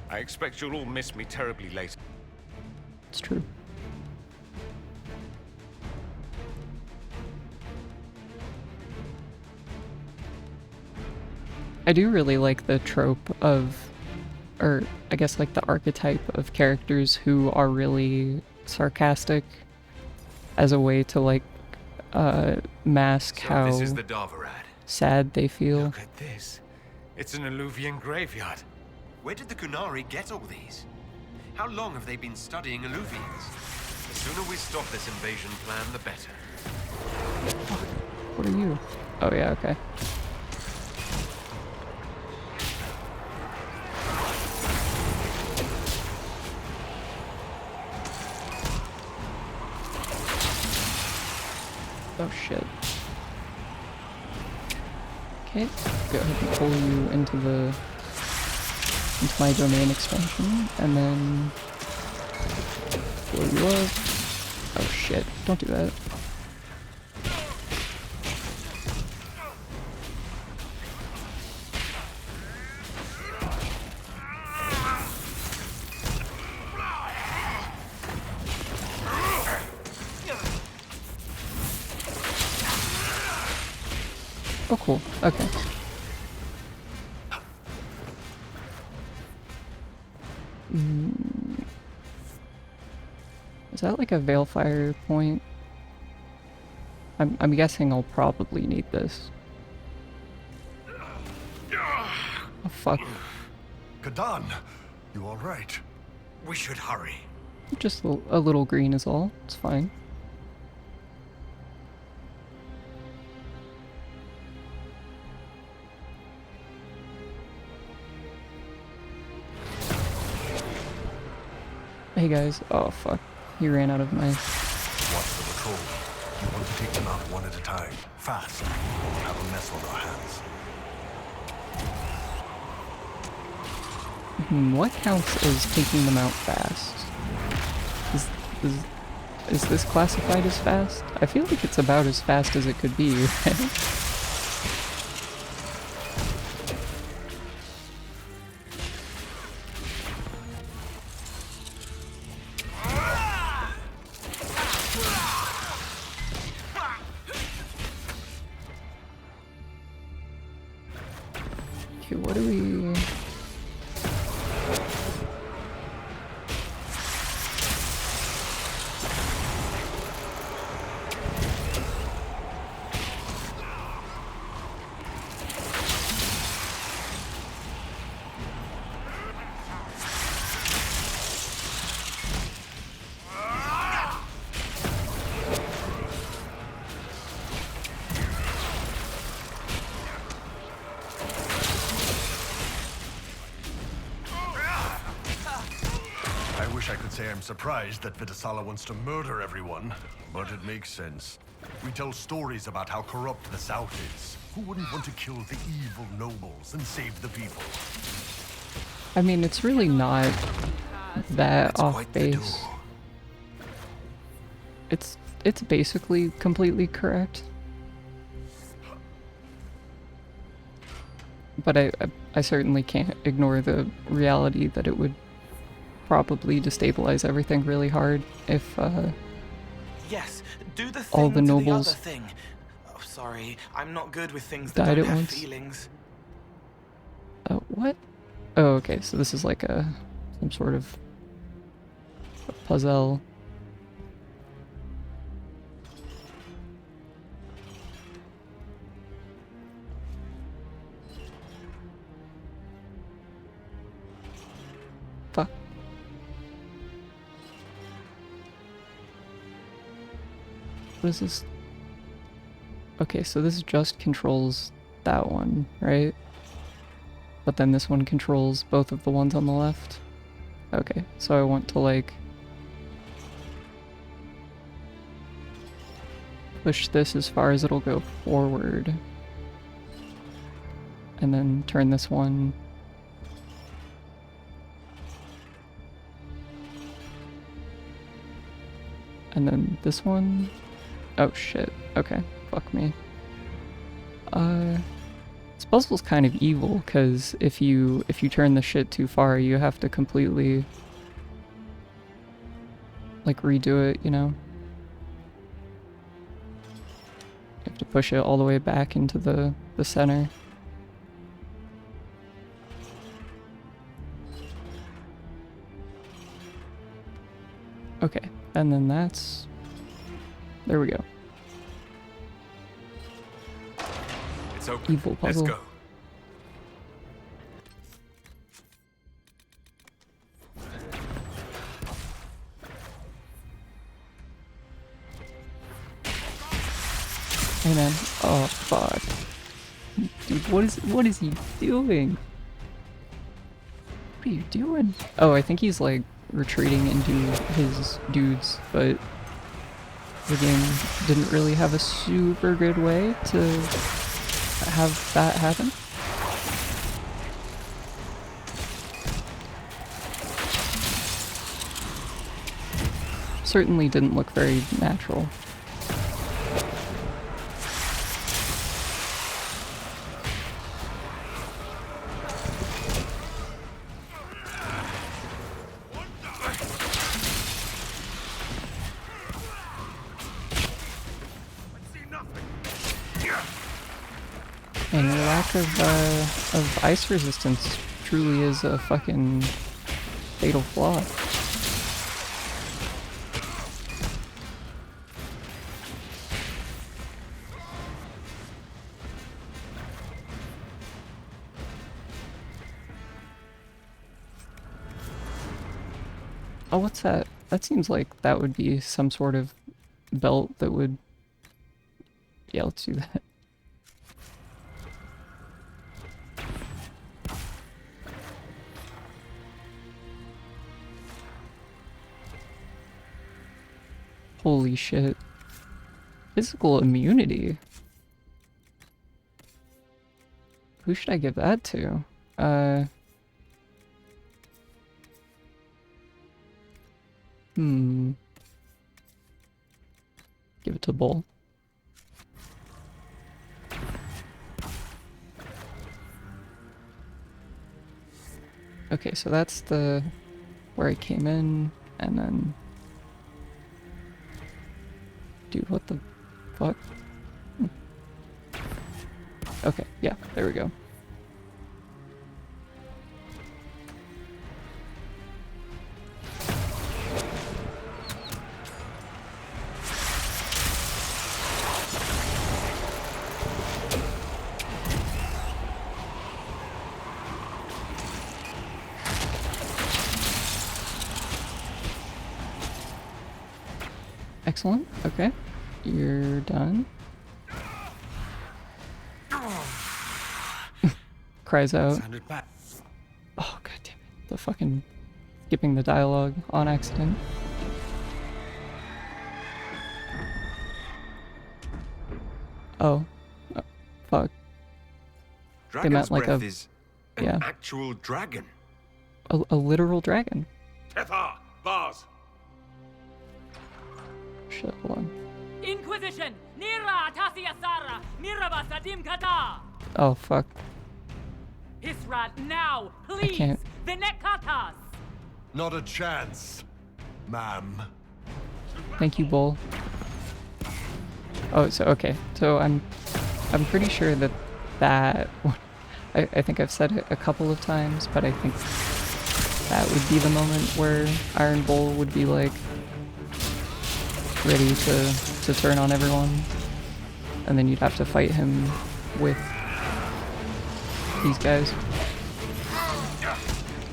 I expect you'll all miss me terribly later. It's true. I do really like the trope of, or I guess like the archetype of characters who are really sarcastic as a way to like mask So how this is the Davarat. sad they feel. Look at this. It's an Alluvian graveyard. Where did the Qunari get all these? How long have they been studying Alluvians? The sooner we stop this invasion plan, the better. What are you? Oh yeah, okay. Oh shit. Okay, go ahead and pull you into my domain expansion, and then blow you up. Oh shit, don't do that. Oh cool, okay. Is that like a Veilfire point? I'm guessing I'll probably need this. Oh fuck. Kadan, you alright? We should hurry. Just a little green is all, it's fine. Hey guys, oh fuck, he ran out of my... Watch the patrol. We want to take them out one at a time, fast. We'll have a mess on our hands. What counts as taking them out fast? Is this classified as fast? I feel like it's about as fast as it could be, right? Okay, what do we... I could say I'm surprised that Vitasala wants to murder everyone, but it makes sense. We tell stories about how corrupt the South is. Who wouldn't want to kill the evil nobles and save the people? I mean, it's really not that off base. It's basically completely correct. But I certainly can't ignore the reality that it would probably destabilize everything really hard if yes, do the thing all the to nobles the other thing. Oh, sorry, I'm not good with things died that don't at have once. feelings. What? Oh, okay, so this is like some sort of a puzzle. Fuck. What is this? Okay, so this just controls that one, right? But then this one controls both of the ones on the left. Okay, so I want to like push this as far as it'll go forward. And then turn this one and then this one. Oh shit. Okay. Fuck me. This puzzle's kind of evil, because if you turn the shit too far, you have to completely like redo it, you know? You have to push it all the way back into the center. Okay, and then that's... There we go. It's open. Evil puzzle. Let's go. Hey man. Oh fuck. Dude, what is he doing? What are you doing? Oh, I think he's like retreating into his dudes, but the game didn't really have a super good way to have that happen. Certainly didn't look very natural. And the lack of ice resistance truly is a fucking fatal flaw. Oh, what's that? That seems like that would be some sort of belt that would... Yeah, let's do that. Holy shit. Physical immunity? Who should I give that to? Give it to Bull. Okay, so that's the... where I came in, and then... Dude, what the fuck? Okay, yeah, there we go. Excellent. Okay. You're done. Cries out. Oh, god damn it. The fucking skipping the dialogue on accident. Oh. Oh fuck. Dragon's meant like breath a... is an yeah. actual dragon. A literal dragon. Tethar, Vaz. Shit, hold on. Inquisition! Nira Atasia Sara! Miraba Sadim Kata! Oh, fuck. Hisrat, now! Please! can't. Venekatas! Not a chance, ma'am. Thank you, Bull. Oh, so, okay. So I'm pretty sure that I think I've said it a couple of times, but I think that would be the moment where Iron Bull would be like ready to turn on everyone, and then you'd have to fight him with these guys.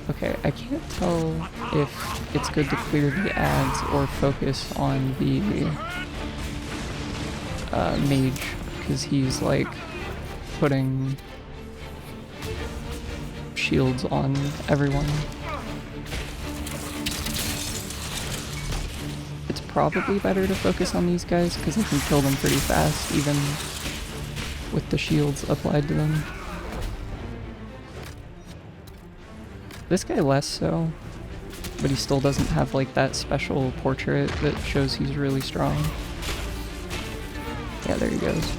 Okay, I can't tell if it's good to clear the ads or focus on the mage, because he's like putting shields on everyone. It's probably better to focus on these guys because I can kill them pretty fast even with the shields applied to them. This guy less so, but he still doesn't have like that special portrait that shows he's really strong. Yeah, there he goes.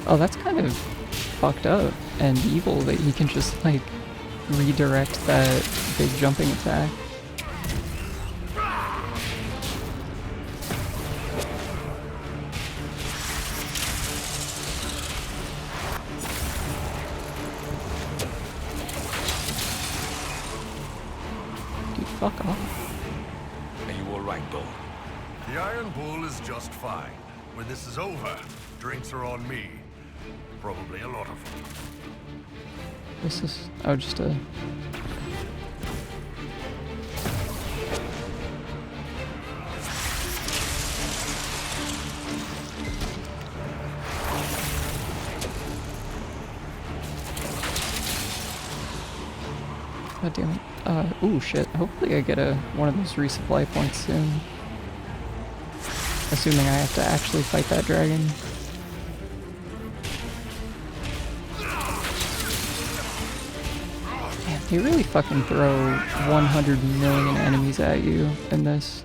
Oh, that's kind of fucked up and evil that he can just, like, redirect that big jumping attack. Dude, fuck off. Are you alright, Bull? The Iron Bull is just fine. When this is over, drinks are on me. Probably a lot of them. This is... oh, just a... God damn it. Ooh, shit. Hopefully I get one of those resupply points soon. Assuming I have to actually fight that dragon. Man, they really fucking throw 100 million enemies at you in this.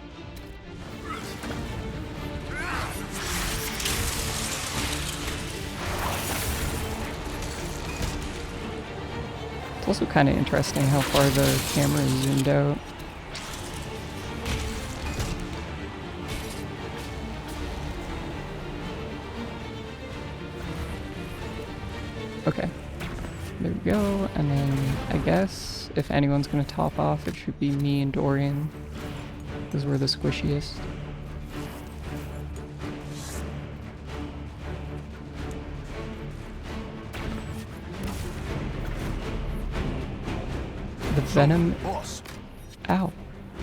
It's also kind of interesting how far the camera is zoomed out. Okay, there we go, and then I guess if anyone's gonna top off, it should be me and Dorian, because we're the squishiest. The venom. Boss, Ow.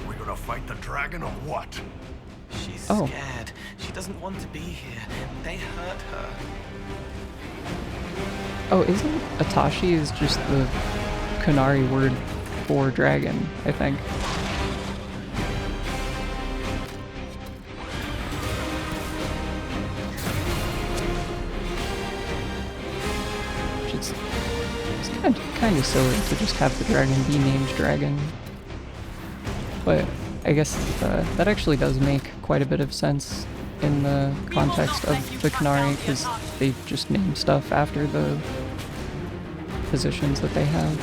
we gonna fight the dragon or what? She's Oh. scared. She doesn't want to be here. They hurt her. Oh, isn't Atashi is just the Kunari word for dragon, I think. It's kind of silly to just have the dragon be named Dragon. But I guess that actually does make quite a bit of sense in the context of the Kunari, because they just name stuff after the positions that they have.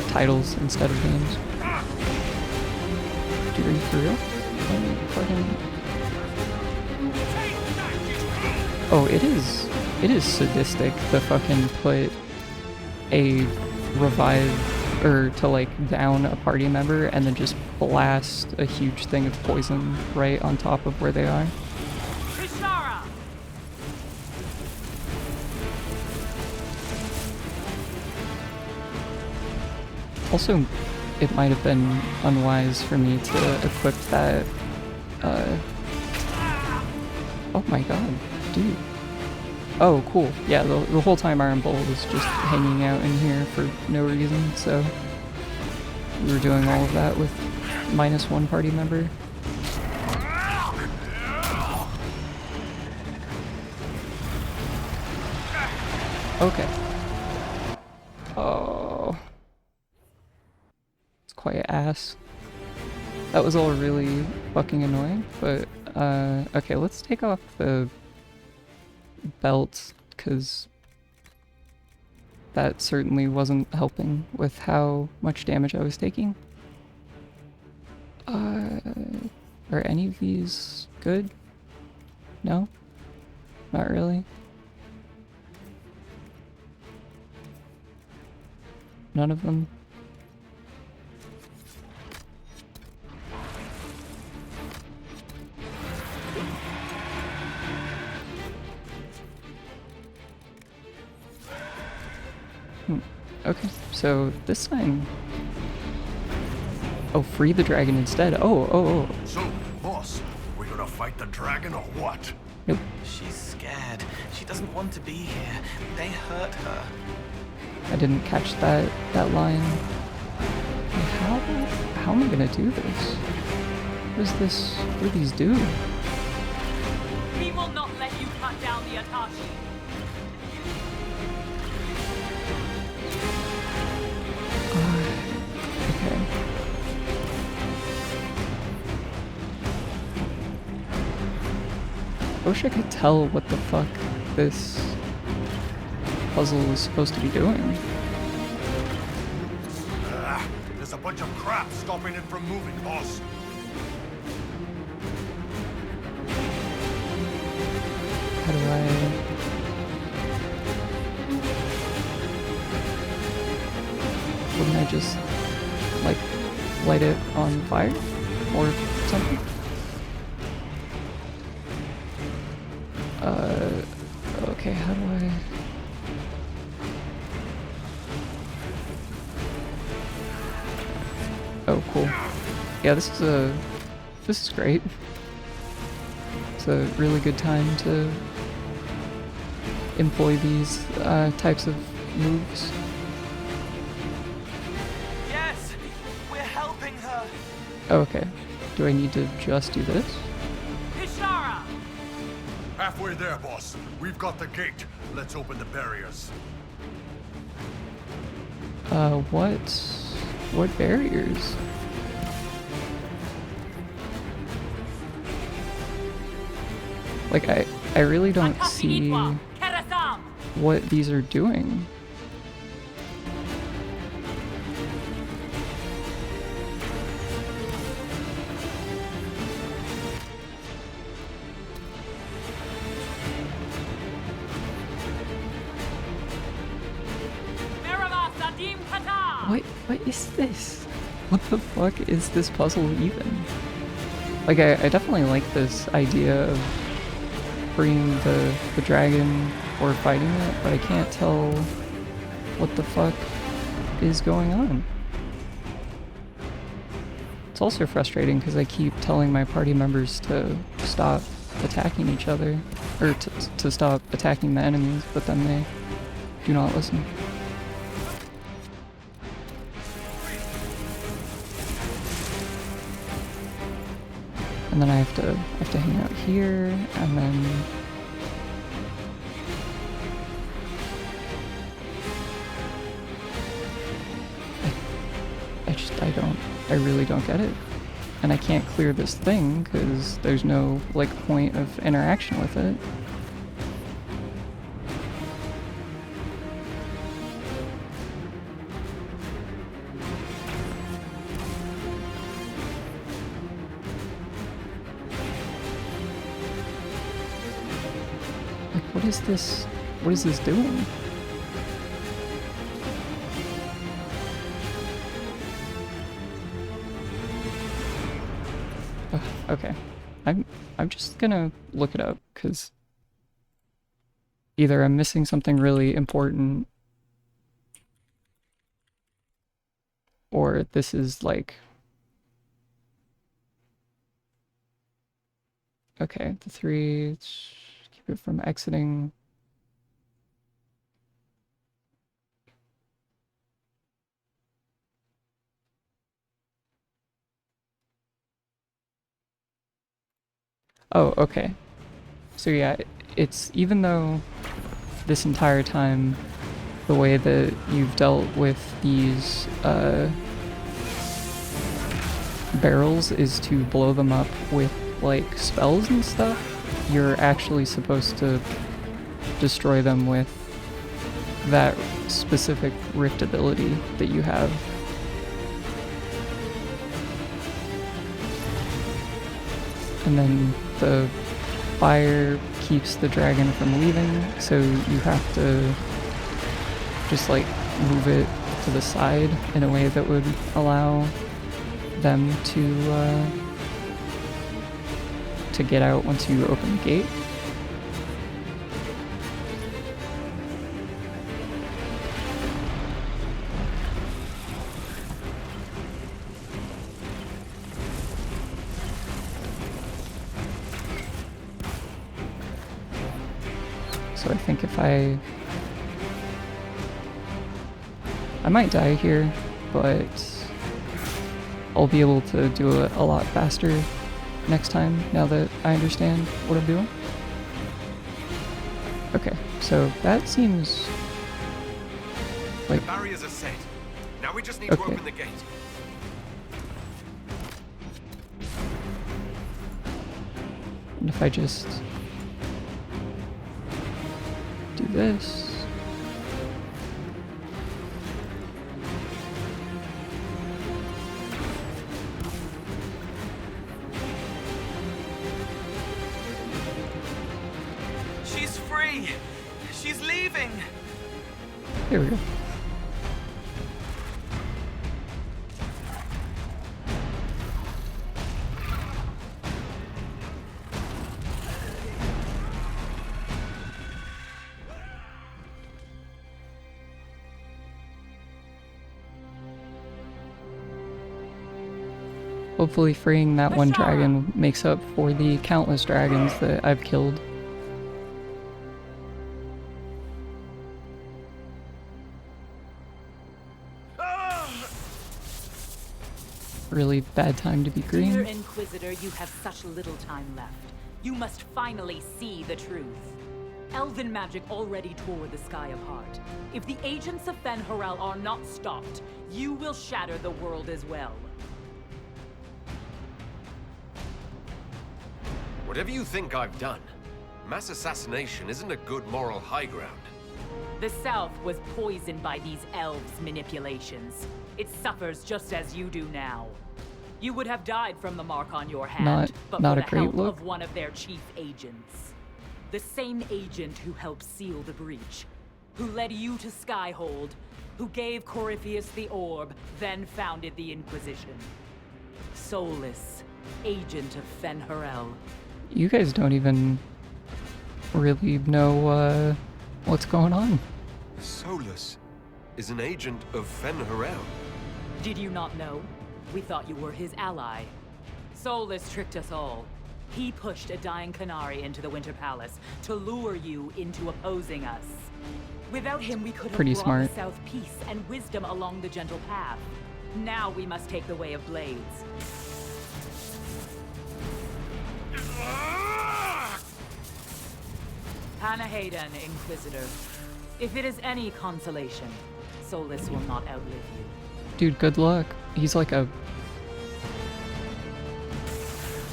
Titles instead of names. Dude, are you for real? Oh, it is sadistic to fucking put a revive, or to like down a party member and then just blast a huge thing of poison right on top of where they are. Also, it might have been unwise for me to equip that, oh my god, dude. Oh, cool. Yeah, the whole time Iron Bull was just hanging out in here for no reason, so we were doing all of that with -1 party member. Okay. Oh. It's quite ass. That was all really fucking annoying, but, okay, let's take off the belt, because that certainly wasn't helping with how much damage I was taking. Are any of these good? No? Not really? None of them? Okay, so this sign... Oh, free the dragon instead. Oh. So, boss, we gonna fight the dragon or what? Nope. She's scared. She doesn't want to be here. They hurt her. I didn't catch that line. How am I gonna do this? What do these do? We will not let you cut down the Atashi. Okay. I wish I could tell what the fuck this puzzle is supposed to be doing. There's a bunch of crap stopping it from moving, boss. How do I... Wouldn't I just, like, light it on fire? Or something? Okay, how do I... Oh, cool. Yeah, this is great. It's a really good time to employ these types of moves. Okay. Do I need to just do this? Ishara! Halfway there, boss. We've got the gate. Let's open the barriers. What barriers? Like, I really don't see what these are doing. What is this? What the fuck is this puzzle even? Like, I definitely like this idea of freeing the dragon or fighting it, but I can't tell what the fuck is going on. It's also frustrating because I keep telling my party members to stop attacking each other, or to stop attacking the enemies, but then they do not listen. And then I have to hang out here, and then I really don't get it. And I can't clear this thing because there's no like point of interaction with it. Like, what is this? What is this doing? Okay, I'm just gonna look it up because either I'm missing something really important, or this is like, okay, the 3, keep it from exiting. Oh, okay. So yeah, it's, even though this entire time the way that you've dealt with these barrels is to blow them up with like spells and stuff, you're actually supposed to destroy them with that specific rift ability that you have. And then the fire keeps the dragon from leaving, so you have to just like move it to the side in a way that would allow them to get out once you open the gate. So I think if I might die here, but I'll be able to do it a lot faster next time now that I understand what I'm doing. Okay, so that seems like... The barriers are set. Now we just need to open the gate. And if I just do this... She's free! She's leaving! There we go. Hopefully freeing that one dragon makes up for the countless dragons that I've killed. really bad time to be Dear green. Inquisitor, you have such little time left. You must finally see the truth. Elven magic already tore the sky apart. If the agents of Fen Harel are not stopped, you will shatter the world as well. Whatever you think I've done, mass assassination isn't a good moral high ground. The South was poisoned by these elves' manipulations. It suffers just as you do now. You would have died from the mark on your hand, but not for a the great help look. of one of their chief agents. The same agent who helped seal the breach, who led you to Skyhold, who gave Corypheus the orb, then founded the Inquisition. Solus, agent of Fen Harel. You guys don't even really know what's going on. Solus is an agent of Fen Harel. Did you not know? We thought you were his ally. Solus tricked us all. He pushed a dying Qunari into the Winter Palace to lure you into opposing us. Without him, we could have Pretty brought smart. the South peace and wisdom along the gentle path. Now we must take the way of blades. Panahedon, Inquisitor. If it is any consolation, Solus will not outlive you. Dude, good luck. He's like a...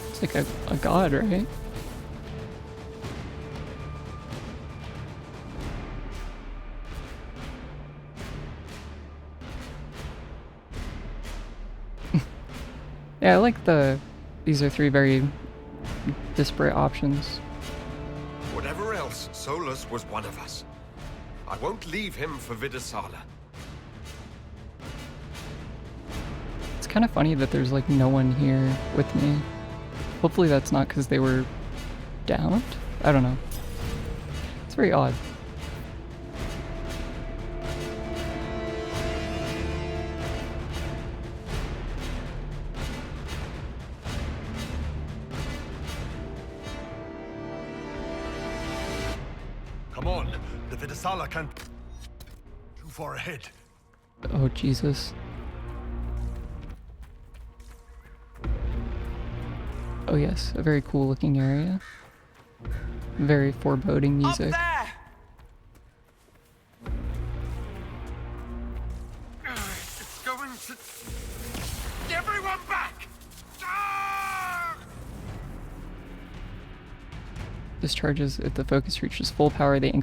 It's like a god, right? Yeah, I like these are three very disparate options. Whatever else, Solus was one of us. I won't leave him for Vidasala. It's kind of funny that there's like no one here with me. Hopefully that's not because they were downed? I don't know. It's very odd. Come on, the Vidasala can't... Too far ahead. Oh, Jesus. Oh yes, a very cool looking area. Very foreboding music. It's going to... Everyone back! Discharges, if the focus reaches full power, the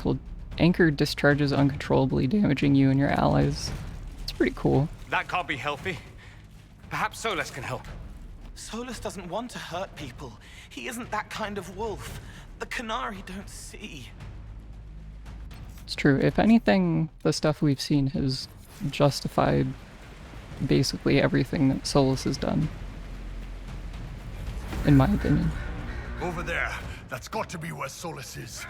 anchor discharges uncontrollably, damaging you and your allies. It's pretty cool. That can't be healthy. Perhaps Solus can help. Solus doesn't want to hurt people. He isn't that kind of wolf. The Qunari don't see. It's true. If anything, the stuff we've seen has justified basically everything that Solus has done. In my opinion. Over there. That's got to be where Solus is.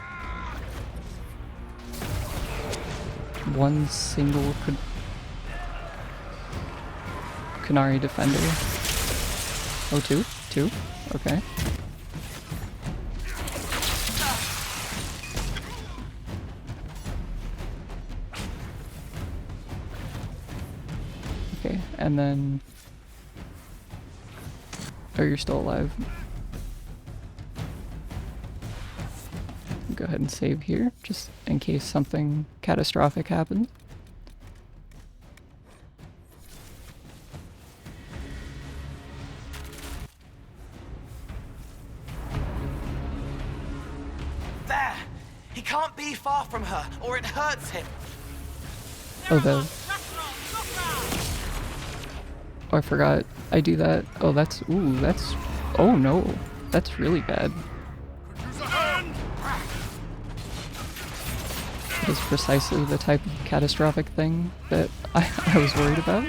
One single Qunari defender. Oh, two? Two? Okay. Okay, and then... Oh, you're still alive. Go ahead and save here, just in case something catastrophic happens. There! He can't be far from her, or it hurts him. Oh, oh, I forgot. I do that. Oh, that's... Ooh, that's... Oh, no. That's really bad. Is precisely the type of catastrophic thing that I was worried about.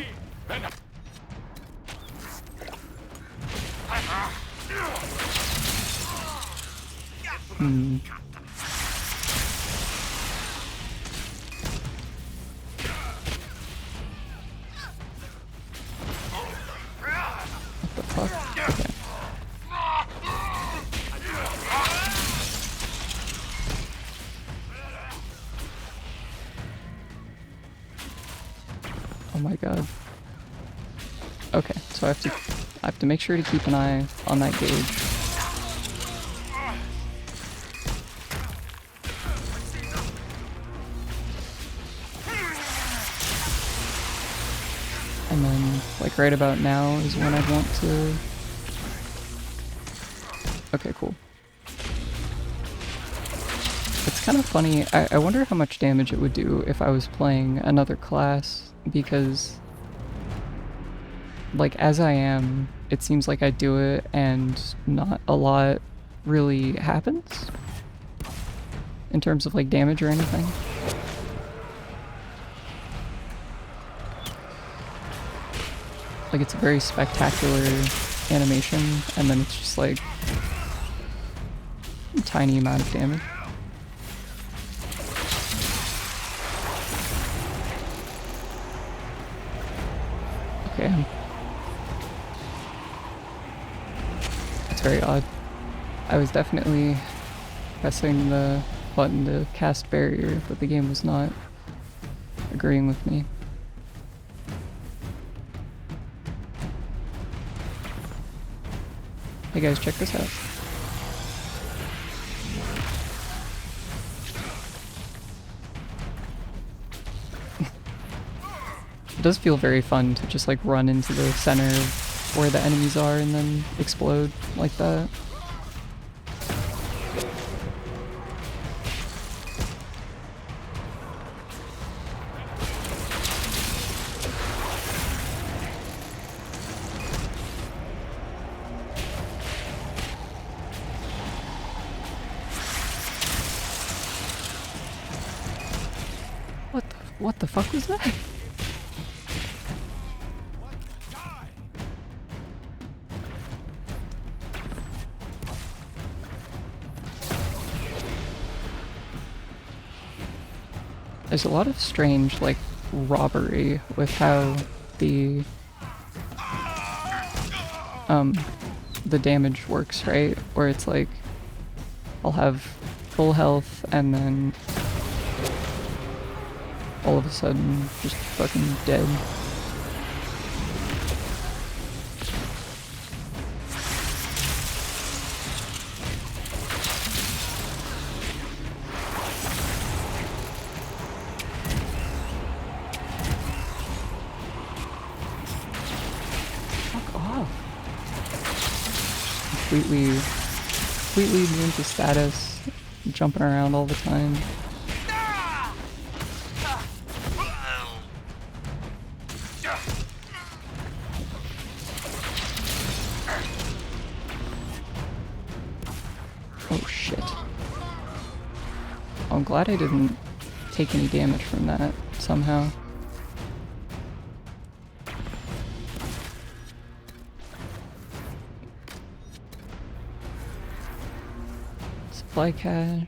Hmm. What the fuck? Okay. Oh my god. Okay, So I have to make sure to keep an eye on that gauge. And then, like right about now is when I'd want to... Okay, cool. It's kind of funny, I wonder how much damage it would do if I was playing another class, because like as I am, it seems like I do it and not a lot really happens in terms of like damage or anything. Like it's a very spectacular animation and then it's just like a tiny amount of damage. Okay. It's very odd. I was definitely pressing the button to cast barrier, but the game was not agreeing with me. Hey guys, check this out. It does feel very fun to just like run into the center of where the enemies are and then explode like that. What the fuck was that? There's a lot of strange, like, robbery with how the damage works, right? Where it's like, I'll have full health and then all of a sudden just fucking dead. Completely immune to status, jumping around all the time. Oh shit. I'm glad I didn't take any damage from that somehow. Supply cache.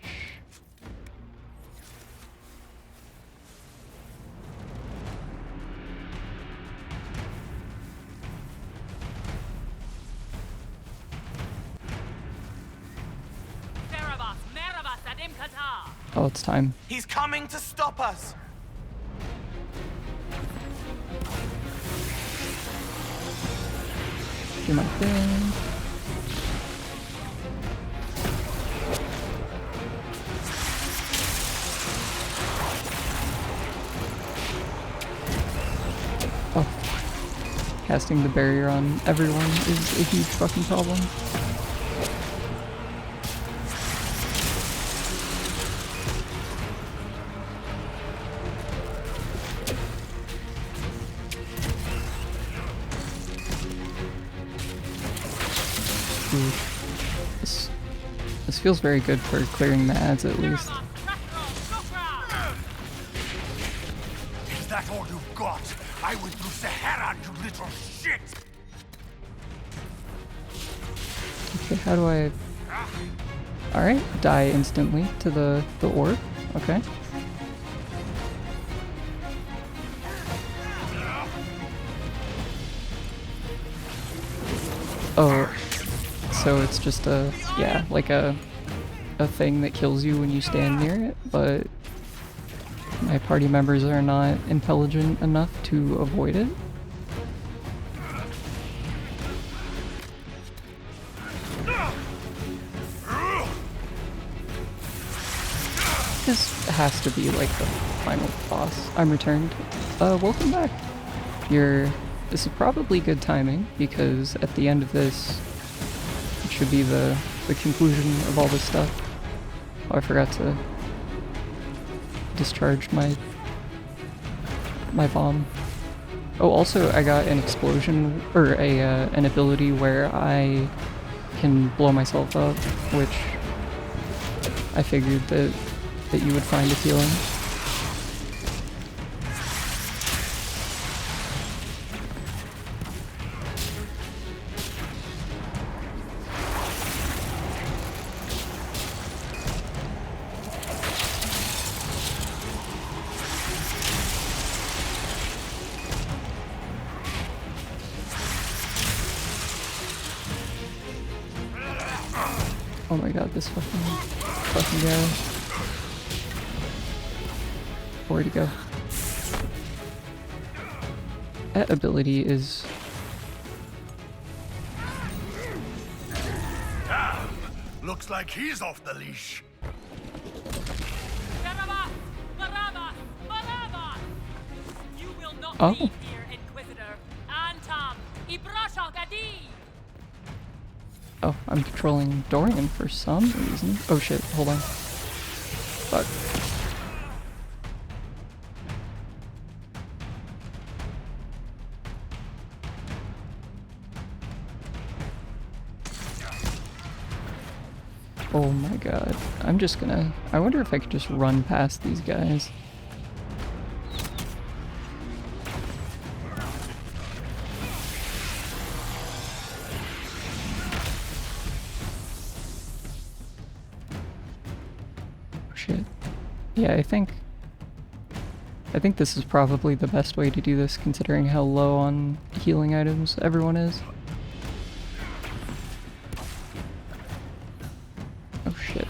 Oh, it's time. He's coming to stop us. Do my thing. Oh, casting the barrier on everyone is a huge fucking problem. This feels very good for clearing the ads at least. Is that all you've got? I went through Sahara, you little shit! Okay, how do I... Alright, die instantly to the orb. Okay. Oh, so it's just a, yeah, like a thing that kills you when you stand near it, but my party members are not intelligent enough to avoid it. has to be like the final boss. I'm returned. Welcome back. This is probably good timing, because at the end of this, it should be the conclusion of all this stuff. Oh, I forgot to discharge my bomb. Oh, also I got an explosion, or an ability where I can blow myself up, which I figured that you would find appealing. Oh my god, this fucking guy. Where'd he go? That ability is... Damn! Looks like he's off the leash. You will not Oh. leave here, Inquisitor. Antam, Ibrashagadi. Oh, I'm controlling Dorian for some reason. Oh shit, hold on. Fuck. Oh my god. I'm just gonna... I wonder if I could just run past these guys. Shit. Yeah, I think this is probably the best way to do this, considering how low on healing items everyone is. Oh shit.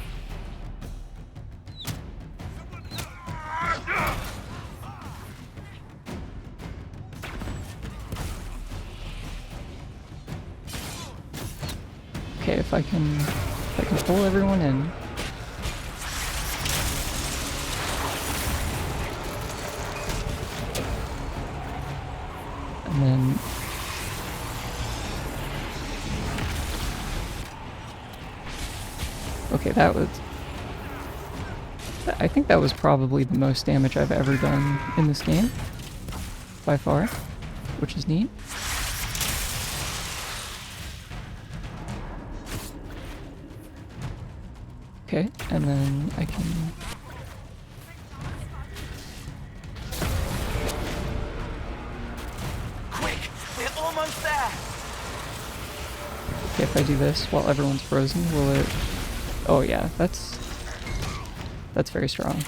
Okay, if I can pull everyone in. And then... Okay, that was... I think that was probably the most damage I've ever done in this game. By far. Which is neat. Okay, and then I can... Almost there. Okay, if I do this while everyone's frozen, will it... Oh yeah, that's very strong.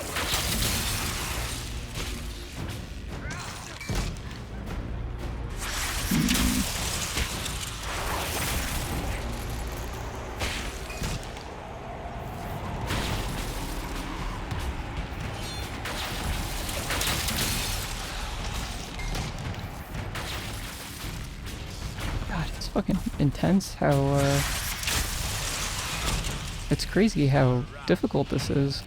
Fucking intense how, it's crazy how difficult this is.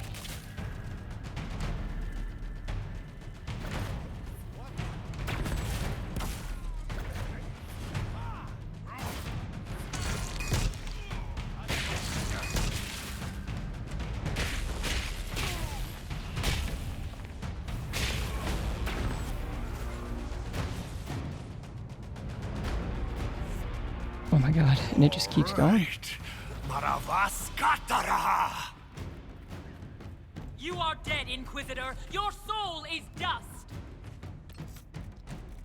Oh my god, and it just keeps going. You are dead, Inquisitor. Your soul is dust.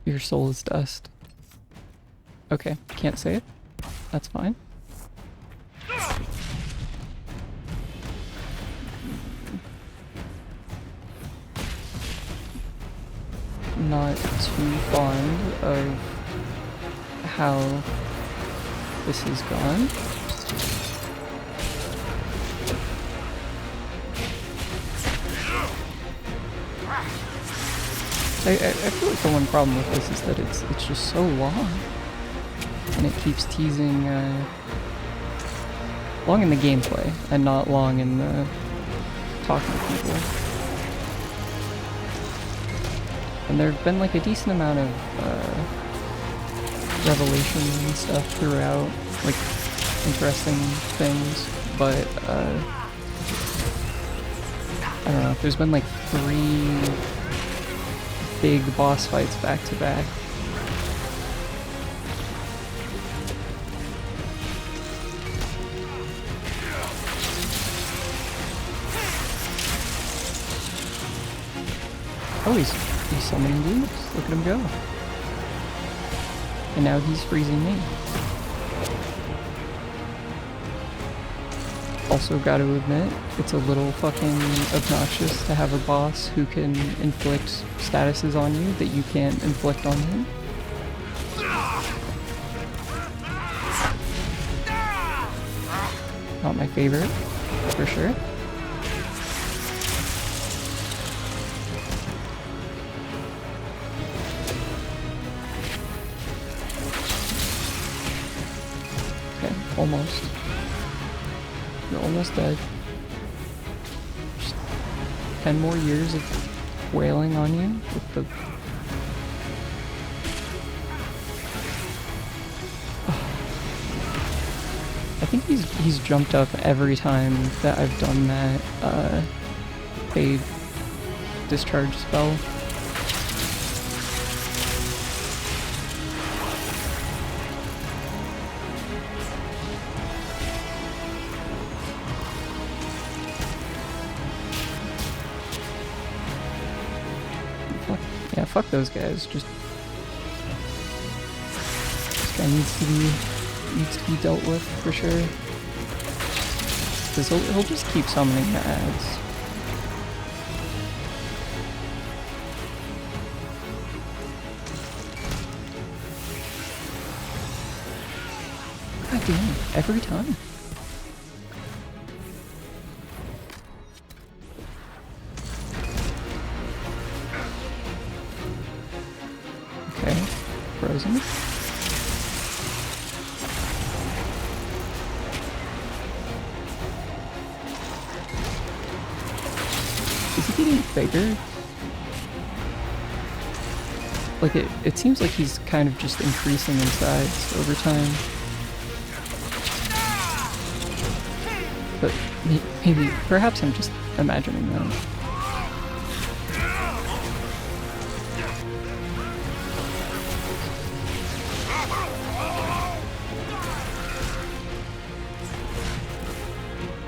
Your soul is dust. Okay, can't say it. That's fine. Not too fond of how this is gone. I feel like the one problem with this is that it's just so long, and it keeps teasing. Long in the gameplay, and not long in the talking to people. And there have been like a decent amount of revelation and stuff throughout, like interesting things, but I don't know, there's been like 3 big boss fights back to back. Oh, he's summoning demons. Look at him go. And now he's freezing me. Also gotta admit, it's a little fucking obnoxious to have a boss who can inflict statuses on you that you can't inflict on him. Not my favorite, for sure. Okay, almost. You're almost dead. Just 10 more years of wailing on you with the... I think he's jumped up every time that I've done that fade discharge spell. Yeah, fuck those guys. Just this guy needs to be dealt with for sure. Because he'll just keep summoning the ads. God damn it, every time. Okay, frozen. Is he getting bigger? Like it seems like he's kind of just increasing in size over time. But maybe, perhaps I'm just imagining that.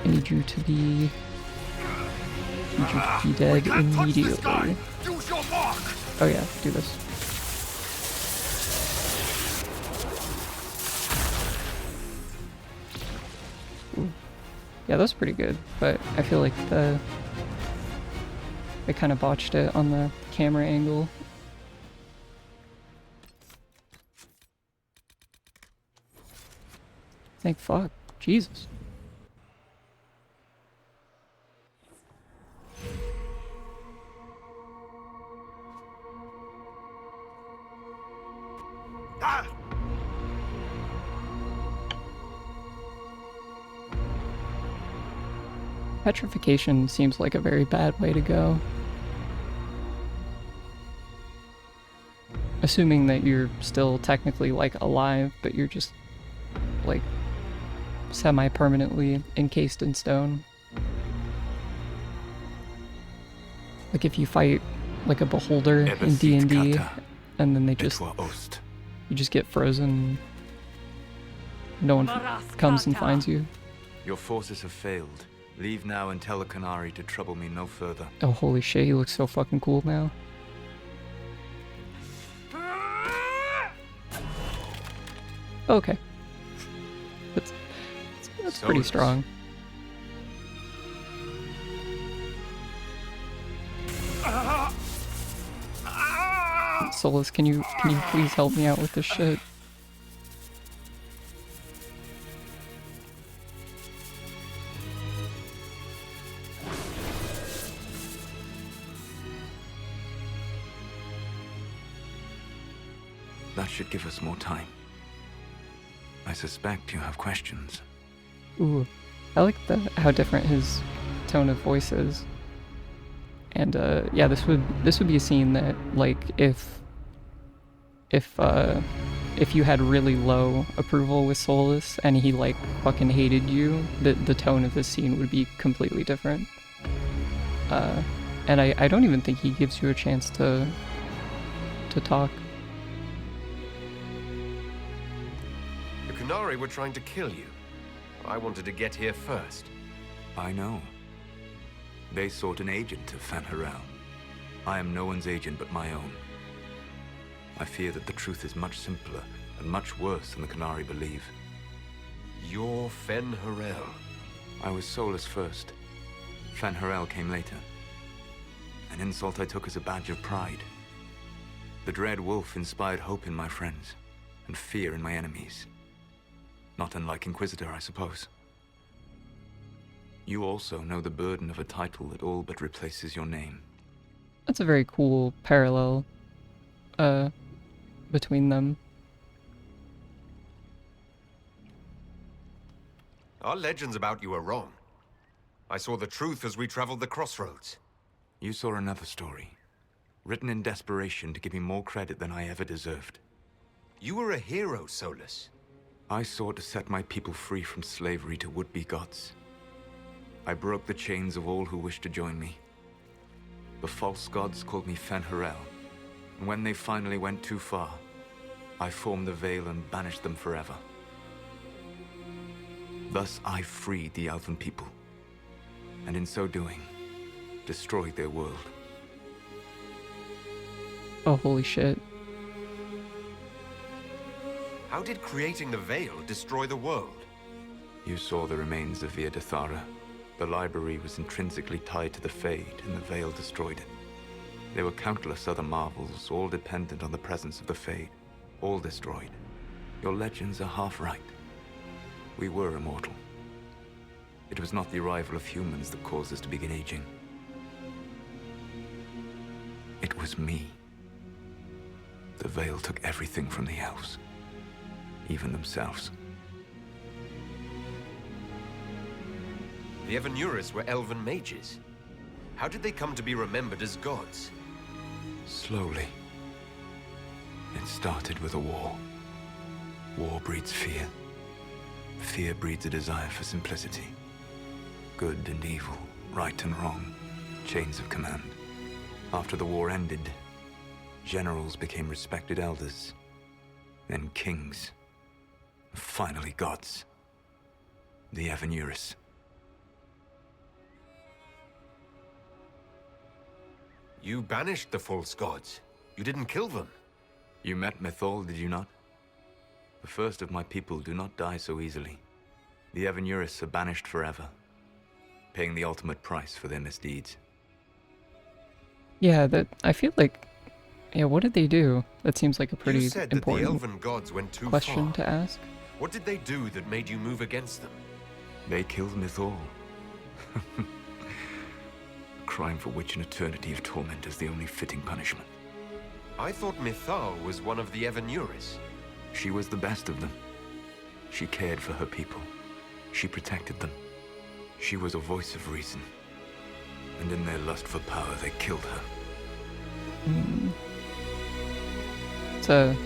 I need you to be dead immediately. Oh yeah, do this. Ooh. Yeah, that's pretty good, but I feel like I kind of botched it on the camera angle. Thank fuck. Jesus. Petrification seems like a very bad way to go. Assuming that you're still technically like alive, but you're just like semi-permanently encased in stone. Like if you fight like a beholder in D&D and then they just you just get frozen. No one comes and finds you. Your forces have failed. Leave now and tell the Qunari to trouble me no further. Oh holy shit, he looks so fucking cool now. Okay. That's pretty strong. Solus, can you please help me out with this shit? That should give us more time. I suspect you have questions. Ooh, I like how different his tone of voice is. And yeah, this would be a scene that, like, if you had really low approval with Solus and he like fucking hated you, the tone of this scene would be completely different. And I don't even think he gives you a chance to talk. The Qunari were trying to kill you. I wanted to get here first. I know. They sought an agent of Fen'Harel. I am no one's agent but my own. I fear that the truth is much simpler and much worse than the Qunari believe. You're Fen'Harel. I was Solus first. Fen'Harel came later. An insult I took as a badge of pride. The Dread Wolf inspired hope in my friends, and fear in my enemies. Not unlike Inquisitor, I suppose. You also know the burden of a title that all but replaces your name. That's a very cool parallel between them. Our legends about you are wrong. I saw the truth as we traveled the crossroads. You saw another story, written in desperation to give me more credit than I ever deserved. You were a hero, Solus. I sought to set my people free from slavery to would-be gods. I broke the chains of all who wished to join me. The false gods called me Fen'Harel, and when they finally went too far, I formed the Veil and banished them forever. Thus I freed the Elven people, and in so doing, destroyed their world. Oh, holy shit. How did creating the Veil destroy the world? You saw the remains of Via de Thara. The library was intrinsically tied to the Fade, and the Veil destroyed it. There were countless other marvels, all dependent on the presence of the Fade, all destroyed. Your legends are half right. We were immortal. It was not the arrival of humans that caused us to begin aging. It was me. The Veil took everything from the elves, even themselves. The Evanuris were elven mages. How did they come to be remembered as gods? Slowly. It started with a war. War breeds fear. Fear breeds a desire for simplicity. Good and evil, right and wrong, chains of command. After the war ended, generals became respected elders, then kings, finally gods. The Evanuris. You banished the false gods. You didn't kill them. You met Mythal, did you not? The first of my people do not die so easily. The Evanuris are banished forever, paying the ultimate price for their misdeeds. Yeah, that I feel like, yeah, what did they do? That seems like a pretty You said that important the elven gods went too question far. to ask. What did they do that made you move against them? They killed Mythal. A crime for which an eternity of torment is the only fitting punishment. I thought Mythal was one of the Evanuris. She was the best of them. She cared for her people. She protected them. She was a voice of reason. And in their lust for power, they killed her.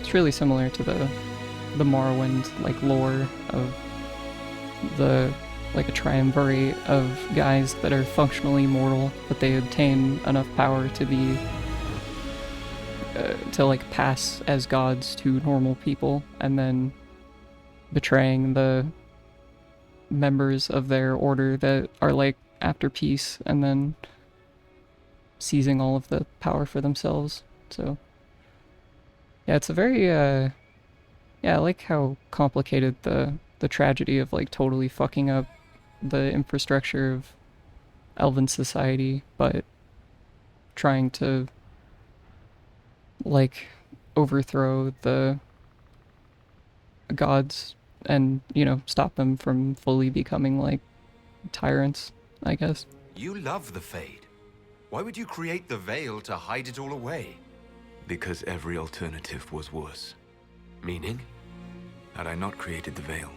It's really similar to the Morrowind like lore of the like a triumvirate of guys that are functionally mortal, but they obtain enough power to be to like pass as gods to normal people, and then betraying the members of their order that are like after peace, and then seizing all of the power for themselves. So yeah, it's a very yeah, I like how complicated the tragedy of like totally fucking up the infrastructure of elven society, but trying to like overthrow the gods and, you know, stop them from fully becoming like tyrants, I guess. You love the Fade. Why would you create the Veil to hide it all away? Because every alternative was worse. Meaning? Had I not created the Veil,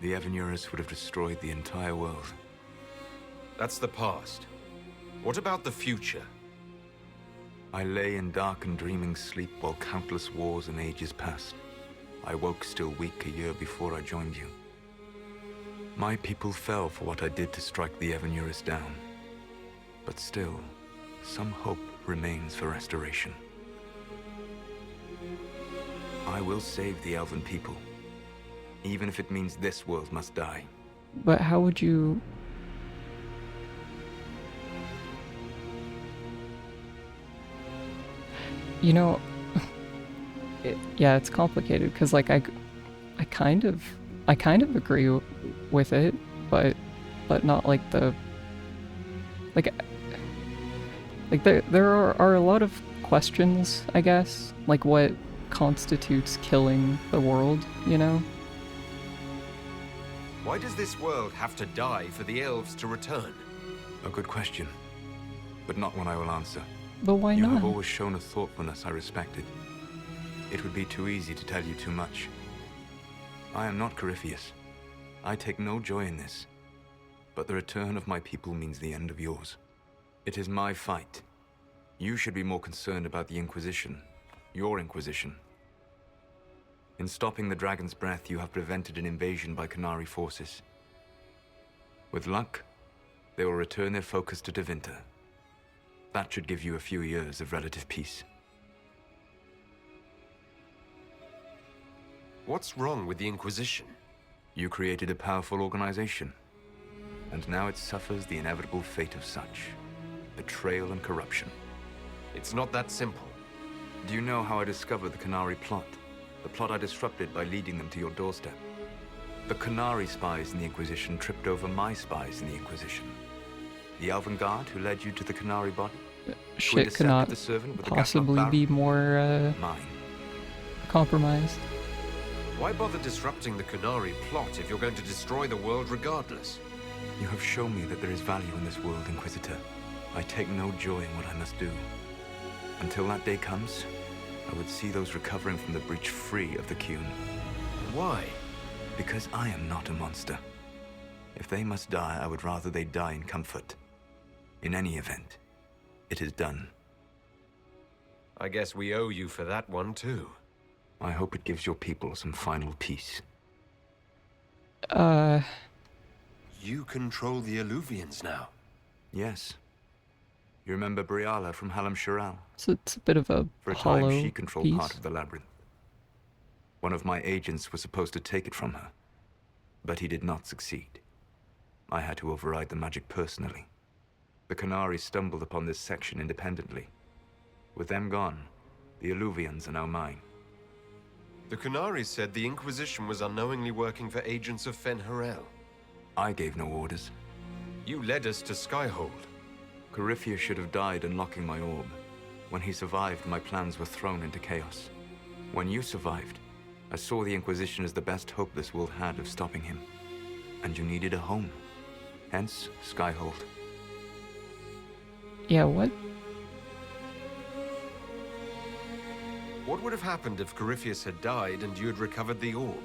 the Evanuris would have destroyed the entire world. That's the past. What about the future? I lay in dark and dreaming sleep while countless wars and ages passed. I woke still weak a year before I joined you. My people fell for what I did to strike the Evanurus down. But still, some hope remains for restoration. I will save the elven people, even if it means this world must die. But how would you... You know, yeah, it's complicated because like I kind of agree with it, but not like the like there are a lot of questions, I guess, like what constitutes killing the world, you know? Why does this world have to die for the elves to return? A good question, but not one I will answer. But why You not? have always shown a thoughtfulness I respected. It would be too easy to tell you too much. I am not Corypheus. I take no joy in this. But the return of my people means the end of yours. It is my fight. You should be more concerned about the Inquisition. Your Inquisition. In stopping the Dragon's Breath, you have prevented an invasion by Qunari forces. With luck, they will return their focus to Tevinter. That should give you a few years of relative peace. What's wrong with the Inquisition? You created a powerful organization, and now it suffers the inevitable fate of such. Betrayal and corruption. It's not that simple. Do you know how I discovered the Qunari plot? The plot I disrupted by leading them to your doorstep. The Qunari spies in the Inquisition tripped over my spies in the Inquisition. The Elven Guard who led you to the Qunari body? Shit could not the servant with possibly the be more Mine. compromised. Why bother disrupting the Qunari plot if you're going to destroy the world regardless? You have shown me that there is value in this world, Inquisitor. I take no joy in what I must do. Until that day comes, I would see those recovering from the breach free of the Qun. Why? Because I am not a monster. If they must die, I would rather they die in comfort. In any event, it is done. I guess we owe you for that one too. I hope it gives your people some final peace. You control the Illuvians now. Yes. You remember Briala from Halam Shiral? So it's a bit of a For a hollow time, she controlled piece. part of the labyrinth. One of my agents was supposed to take it from her, but he did not succeed. I had to override the magic personally. The Qunari stumbled upon this section independently. With them gone, the Illuvians are now mine. The Qunari said the Inquisition was unknowingly working for agents of Fen Harel. I gave no orders. You led us to Skyhold. Corypheus should have died unlocking my orb. When he survived, my plans were thrown into chaos. When you survived, I saw the Inquisition as the best hope this world had of stopping him. And you needed a home. Hence, Skyhold. Yeah, what? What would have happened if Corypheus had died and you had recovered the orb?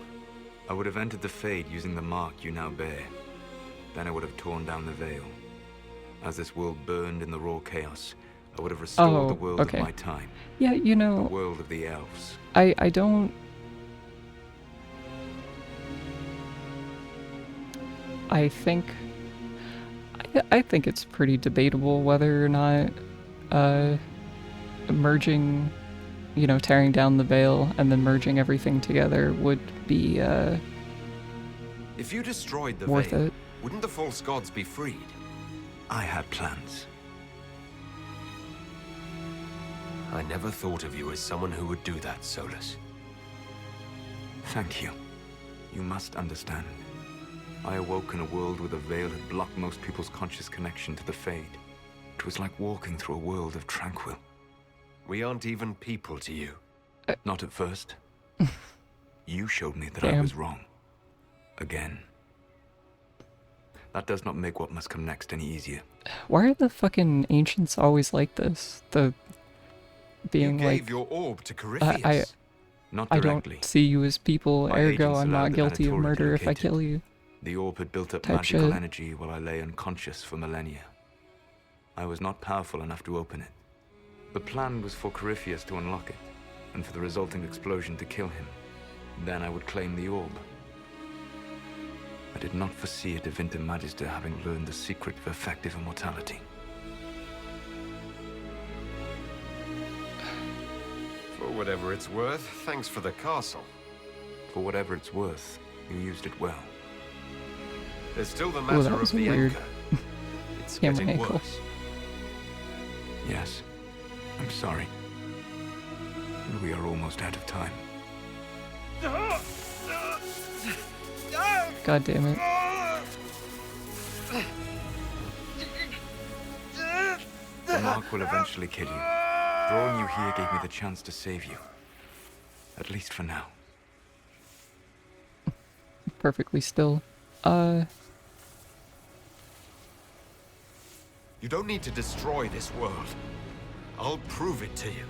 I would have entered the Fade using the mark you now bear. Then I would have torn down the veil. As this world burned in the raw chaos, I would have restored the world okay. of my time. Yeah, you know... The world of the elves. I don't... I think it's pretty debatable whether or not merging, you know, tearing down the veil and then merging everything together would be If you destroyed the worth veil, it. wouldn't the false gods be freed? I had plans. I never thought of you as someone who would do that, Solus. Thank you. You must understand. I awoke in a world where the veil had blocked most people's conscious connection to the Fade. It was like walking through a world of tranquil. We aren't even people to you. Not at first. You showed me that I Damn. was wrong. Again. That does not make what must come next any easier. Why are the fucking ancients always like this? The being You like, gave your orb to Corypheus. Not I directly. don't see you as people, My ergo agents I'm allowed not the guilty of Minotaur to murder if I locate it. kill you. The orb had built up Type magical shit. energy while I lay unconscious for millennia. I was not powerful enough to open it. The plan was for Corypheus to unlock it, and for the resulting explosion to kill him. Then I would claim the orb. I did not foresee a Divinity Magister having learned the secret of effective immortality. For whatever it's worth, thanks for the castle. For whatever it's worth, you used it well. There's still the Ooh, matter that of was the weird. anchor. It's Yeah, my getting ankle. worse. Yes, I'm sorry. And we are almost out of time. God damn it. The Mark will eventually kill you. Drawing you here gave me the chance to save you. At least for now. Perfectly still. You don't need to destroy this world. I'll prove it to you.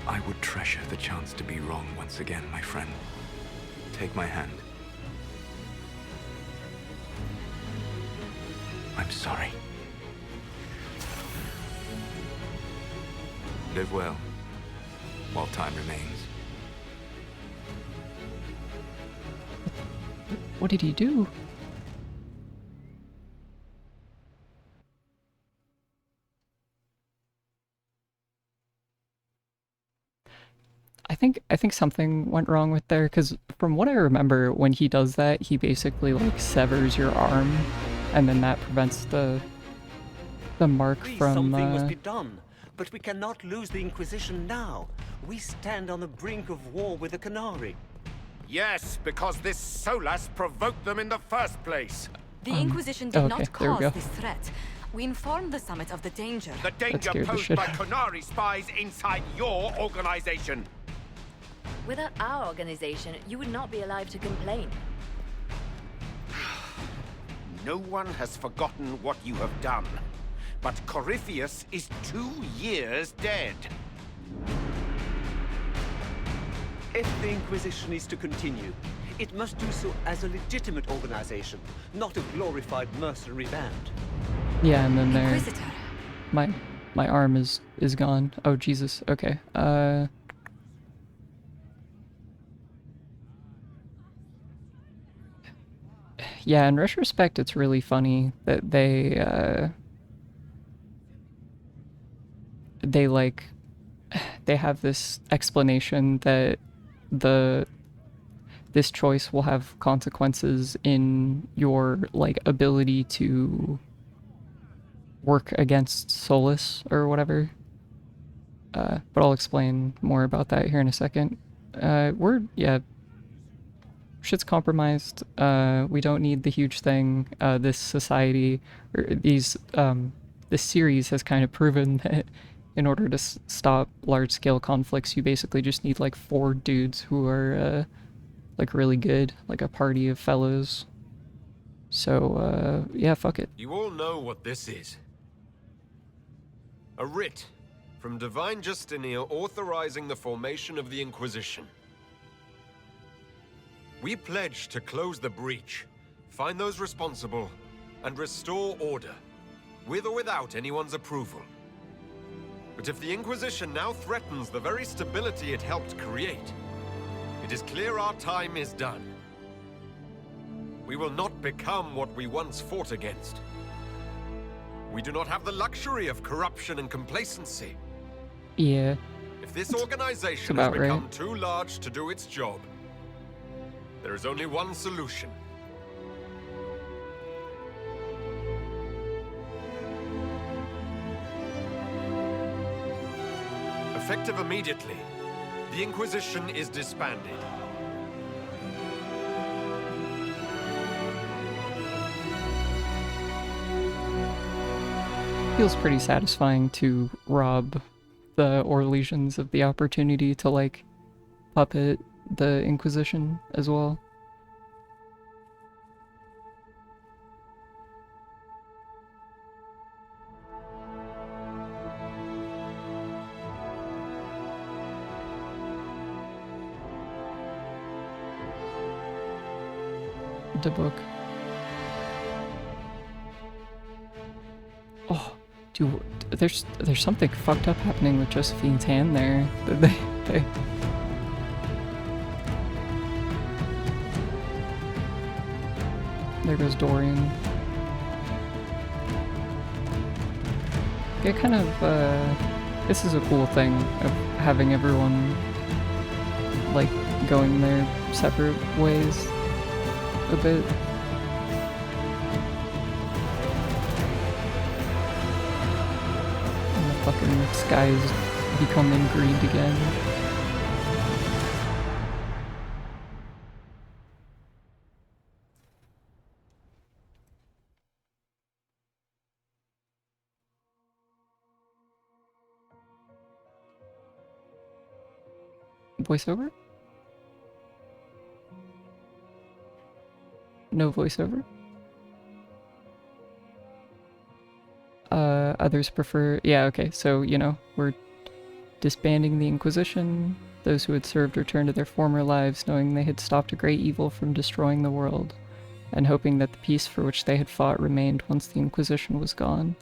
I would treasure the chance to be wrong once again, my friend. Take my hand. I'm sorry. Live well, while time remains. What did he do? I think something went wrong with there, because from what I remember, when he does that, he basically like severs your arm, and then that prevents the mark from. Something must be done, but we cannot lose the Inquisition now. We stand on the brink of war with the Canary. Yes, because this Solas provoked them in the first place. The Inquisition did okay, not there we go. cause this threat. We informed the Summit of the danger. The danger scared the posed shit by out. Canary spies inside your organization. Without our organization, you would not be alive to complain. No one has forgotten what you have done. But Corypheus is 2 years dead. If the Inquisition is to continue, it must do so as a legitimate organization, not a glorified mercenary band. Yeah, and then there. Inquisitor. My arm is gone. Oh Jesus. Okay. Yeah, in retrospect, it's really funny that they like they have this explanation that this choice will have consequences in your like ability to work against Solus or whatever. But I'll explain more about that here in a second. Shit's compromised. We don't need the huge thing. This society, or this series has kind of proven that in order to stop large-scale conflicts, you basically just need like 4 dudes who are like really good, like a party of fellows. So yeah, fuck it. You all know what this is. A writ from Divine Justinia authorizing the formation of the Inquisition. We pledge to close the breach, find those responsible, and restore order, with or without anyone's approval. But if the Inquisition now threatens the very stability it helped create, it is clear our time is done. We will not become what we once fought against. We do not have the luxury of corruption and complacency. Yeah. If this organization about has become right. too large to do its job, there is only one solution. Effective immediately, the Inquisition is disbanded. Feels pretty satisfying to rob the Orlesians of the opportunity to like puppet the Inquisition as well. The book. Dude, there's something fucked up happening with Josephine's hand there. They There goes Dorian. Yeah, kind of, this is a cool thing of having everyone, like, going their separate ways a bit. And the fucking skies become ingrained again. Voiceover? No voiceover? Others prefer... Yeah, okay, so, you know, we're disbanding the Inquisition. Those who had served returned to their former lives, knowing they had stopped a great evil from destroying the world, and hoping that the peace for which they had fought remained once the Inquisition was gone.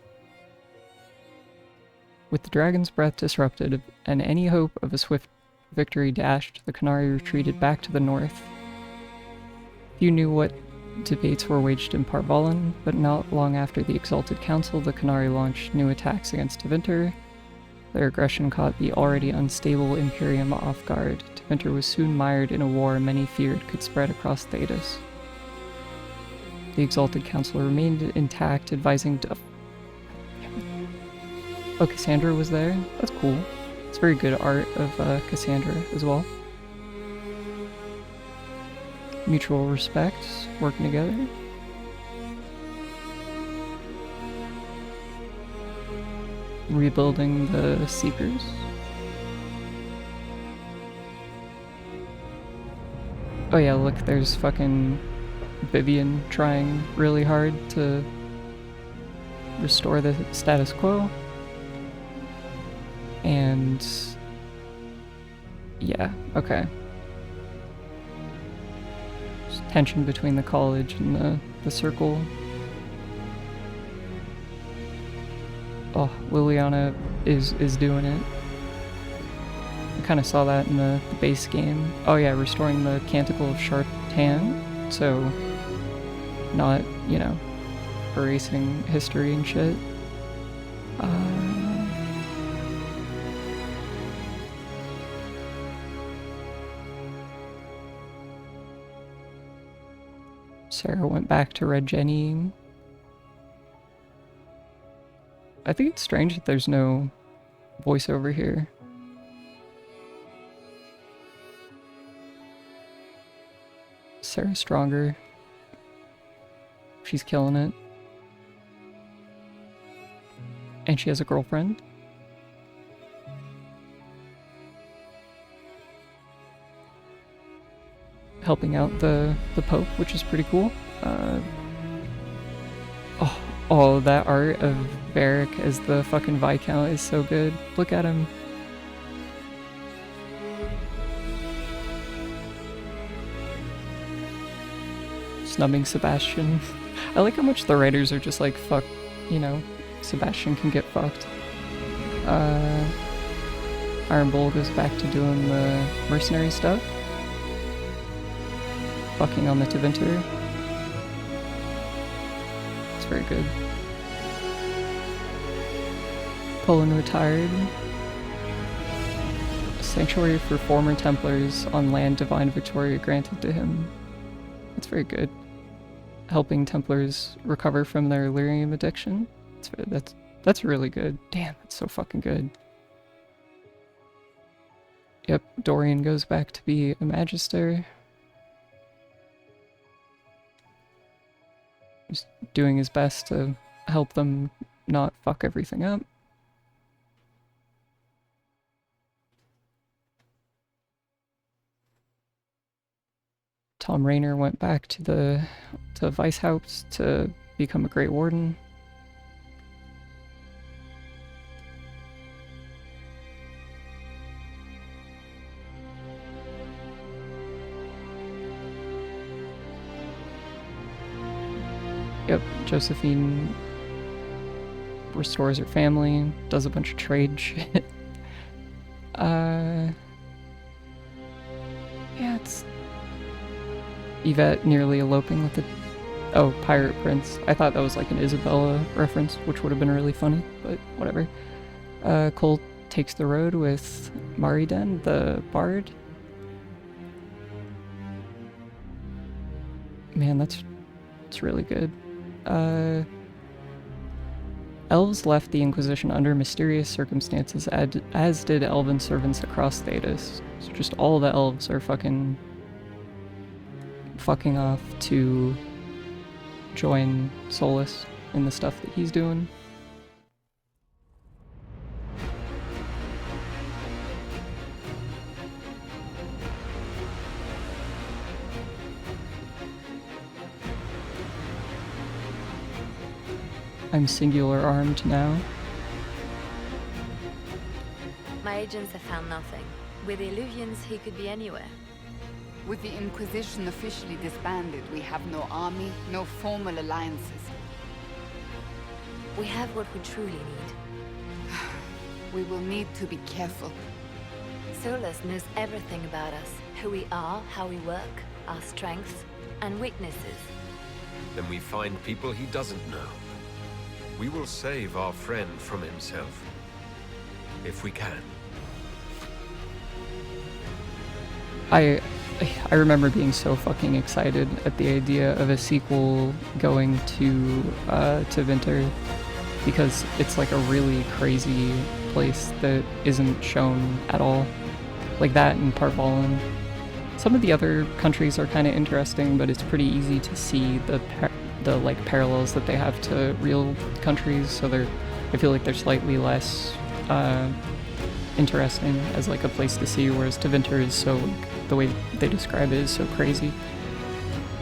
With the dragon's breath disrupted, and any hope of a swift victory dashed, the Qunari retreated back to the north. Few knew what debates were waged in Parvalan, but not long after the Exalted Council, the Qunari launched new attacks against Tevinter. Their aggression caught the already unstable Imperium off guard. Tevinter was soon mired in a war many feared could spread across Thedas. The Exalted Council remained intact, advising... Oh, Cassandra was there? That's cool. It's very good art of Cassandra as well. Mutual respect, working together. Rebuilding the Seekers. Oh yeah, look, there's fucking Vivian trying really hard to restore the status quo. And yeah, okay. There's tension between the college and the circle. Oh, Liliana is doing it. I kind of saw that in the base game. Oh yeah, restoring the Canticle of Shartan, so not, you know, erasing history and shit. Sarah went back to Red Jenny. I think it's strange that there's no voiceover here. Sarah's stronger. She's killing it. And she has a girlfriend. Helping out the Pope, which is pretty cool. Oh, that art of Varric as the fucking Viscount is so good. Look at him. Snubbing Sebastian. I like how much the writers are just like, fuck, you know, Sebastian can get fucked. Iron Bull goes back to doing the mercenary stuff. Fucking on the Tevinter. It's very good. Poland retired. Sanctuary for former Templars on land Divine Victoria granted to him. That's very good. Helping Templars recover from their lyrium addiction. That's really good. Damn, that's so fucking good. Yep, Dorian goes back to be a Magister. Just doing his best to help them not fuck everything up. Tom Rayner went back to Weishaupt to become a Great Warden. Yep, Josephine restores her family, does a bunch of trade shit. Yeah, it's Yvette nearly eloping with the Pirate Prince. I thought that was like an Isabella reference, which would have been really funny, but whatever. Cole takes the road with Mariden, the bard. Man, it's really good. Elves left the Inquisition under mysterious circumstances, as did elven servants across Thedas. So just all the elves are fucking off to join Solus in the stuff that he's doing. I'm singular armed now. My agents have found nothing. With the Illuvians, he could be anywhere. With the Inquisition officially disbanded, we have no army, no formal alliances. We have what we truly need. We will need to be careful. Solus knows everything about us. Who we are, how we work, our strengths and weaknesses. Then we find people he doesn't know. We will save our friend from himself. If we can. I remember being so fucking excited at the idea of a sequel going to Vinter, because it's like a really crazy place that isn't shown at all. Like that and Parvallen. Some of the other countries are kind of interesting, but it's pretty easy to see the like parallels that they have to real countries, so I feel like they're slightly less interesting as like a place to see, whereas Tevinter is so, the way they describe it is so crazy.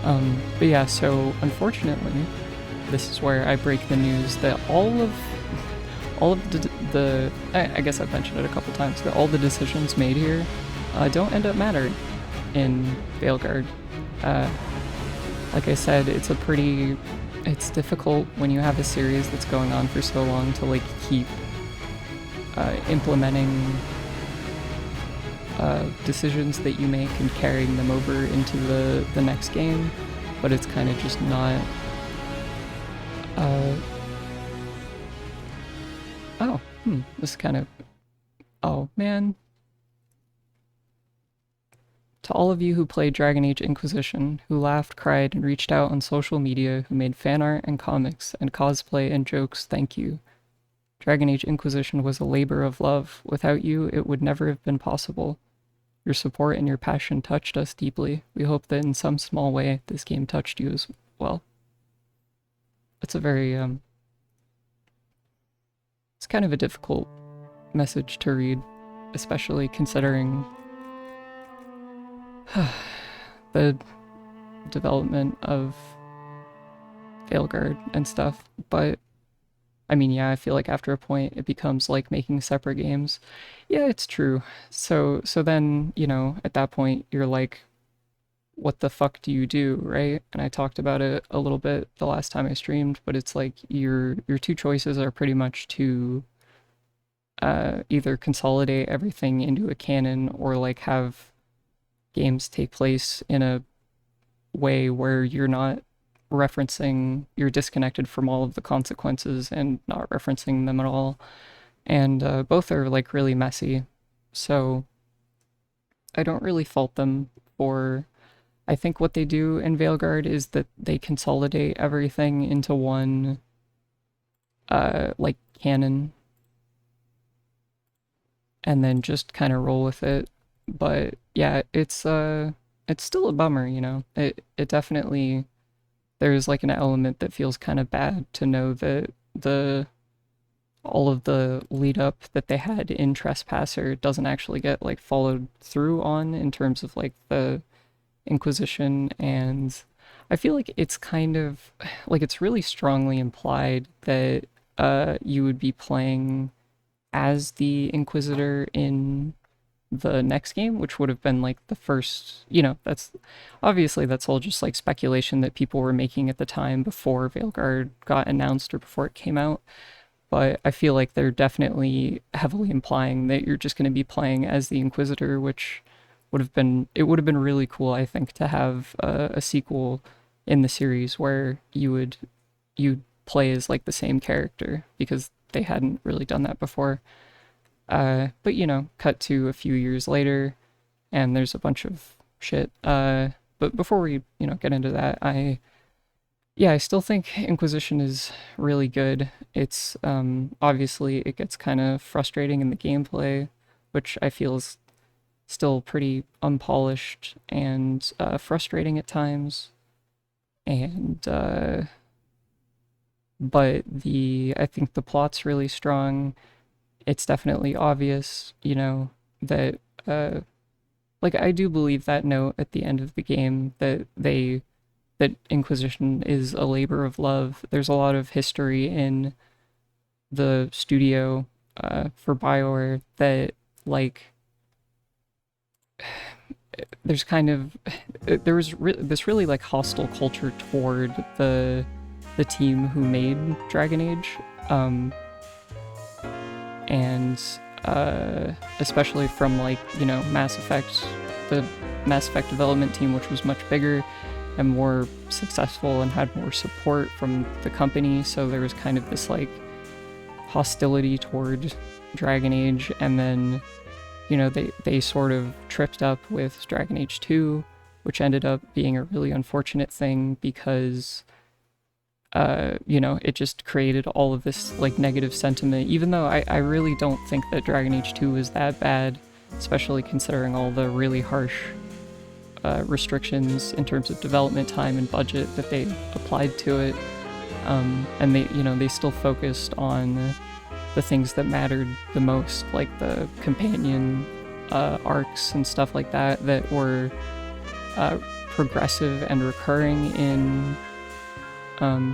But yeah, so unfortunately, this is where I break the news that all of the I guess I've mentioned it a couple times, that all the decisions made here don't end up mattering in Veilguard. Like I said, it's difficult when you have a series that's going on for so long to like keep implementing decisions that you make and carrying them over into the next game, but it's kind of just not this is kind of, oh man. To all of you who played Dragon Age Inquisition, who laughed, cried, and reached out on social media, who made fan art and comics and cosplay and jokes, thank you. Dragon Age Inquisition was a labor of love. Without you, it would never have been possible. Your support and your passion touched us deeply. We hope that in some small way, this game touched you as well. It's a very, it's kind of a difficult message to read, especially considering the development of Veilguard and stuff, but I mean, yeah, I feel like after a point it becomes like making separate games. Yeah, it's true. So then, you know, at that point you're like, what the fuck do you do, right? And I talked about it a little bit the last time I streamed, but it's like your two choices are pretty much to either consolidate everything into a canon or like have games take place in a way where you're not referencing, you're disconnected from all of the consequences and not referencing them at all. And both are like really messy. So I don't really fault them for, I think what they do in Veilguard is that they consolidate everything into one like canon and then just kind of roll with it. But yeah, it's still a bummer, you know. It definitely, there's like an element that feels kind of bad to know that all of the lead up that they had in Trespasser doesn't actually get like followed through on in terms of like the Inquisition. And I feel like it's kind of like, it's really strongly implied that you would be playing as the Inquisitor in the next game, which would have been like the first, you know, that's all just like speculation that people were making at the time before Veilguard got announced or before it came out. but I feel like they're definitely heavily implying that you're just going to be playing as the Inquisitor, which would have been really cool, I think, to have a sequel in the series where you'd play as like the same character, because they hadn't really done that before. But you know, cut to a few years later, and there's a bunch of shit. But before we get into that, I still think Inquisition is really good. It's obviously it gets kind of frustrating in the gameplay, which I feel is still pretty unpolished and frustrating at times. And but I think the plot's really strong. It's definitely obvious, that like I do believe that note at the end of the game that Inquisition is a labor of love. There's a lot of history in the studio for BioWare that like there's kind of this really like hostile culture toward the team who made Dragon Age, and especially from like Mass Effect, the Mass Effect development team, which was much bigger and more successful and had more support from the company. So there was kind of this like hostility toward Dragon Age, and then they sort of tripped up with Dragon Age 2, which ended up being a really unfortunate thing because it just created all of this like negative sentiment, even though I really don't think that Dragon Age 2 was that bad, especially considering all the really harsh restrictions in terms of development time and budget that they applied to it. And they still focused on the things that mattered the most, like the companion arcs and stuff like that were progressive and recurring in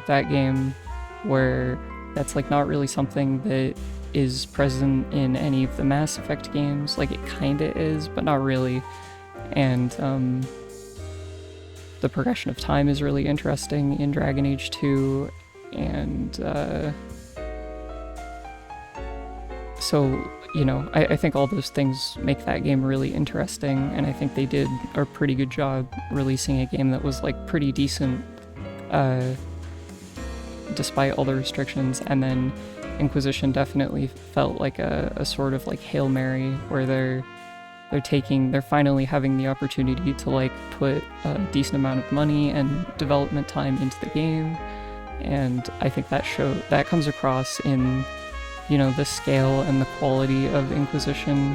that game, where that's like not really something that is present in any of the Mass Effect games. Like it kinda is, but not really. And the progression of time is really interesting in Dragon Age 2, and so I think all those things make that game really interesting, and I think they did a pretty good job releasing a game that was like pretty decent despite all the restrictions. And then Inquisition definitely felt like a sort of like Hail Mary, where they're finally having the opportunity to like put a decent amount of money and development time into the game. And I think that comes across in the scale and the quality of Inquisition.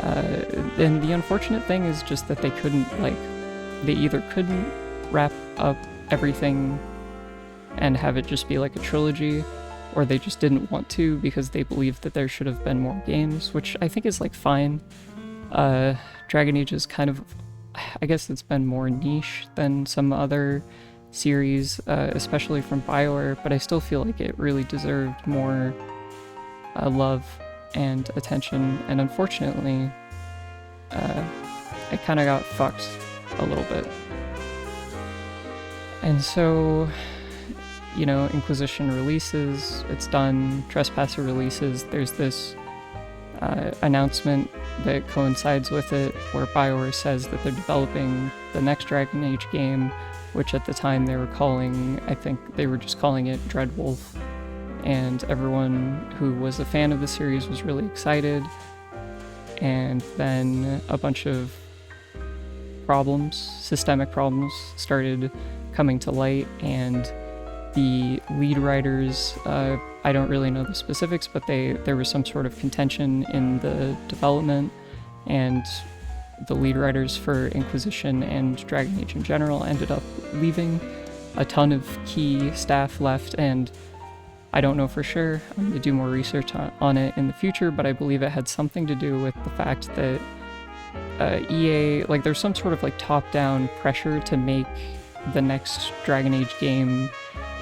And the unfortunate thing is just that they either couldn't wrap up everything and have it just be like a trilogy, or they just didn't want to because they believed that there should have been more games, which I think is like fine. Dragon Age is kind of, I guess it's been more niche than some other series, especially from BioWare, but I still feel like it really deserved more love and attention, and unfortunately it kind of got fucked a little bit. And so Inquisition releases, it's done, Trespasser releases, there's this announcement that coincides with it where BioWare says that they're developing the next Dragon Age game, which at the time they were calling, I think they were just calling it Dreadwolf, and everyone who was a fan of the series was really excited. And then a bunch of systemic problems started coming to light, and the lead writers, I don't really know the specifics, but there was some sort of contention in the development, and the lead writers for Inquisition and Dragon Age in general ended up leaving. A ton of key staff left, and I don't know for sure. I'm going to do more research on it in the future, but I believe it had something to do with the fact that EA, like there's some sort of like top-down pressure to make the next Dragon Age game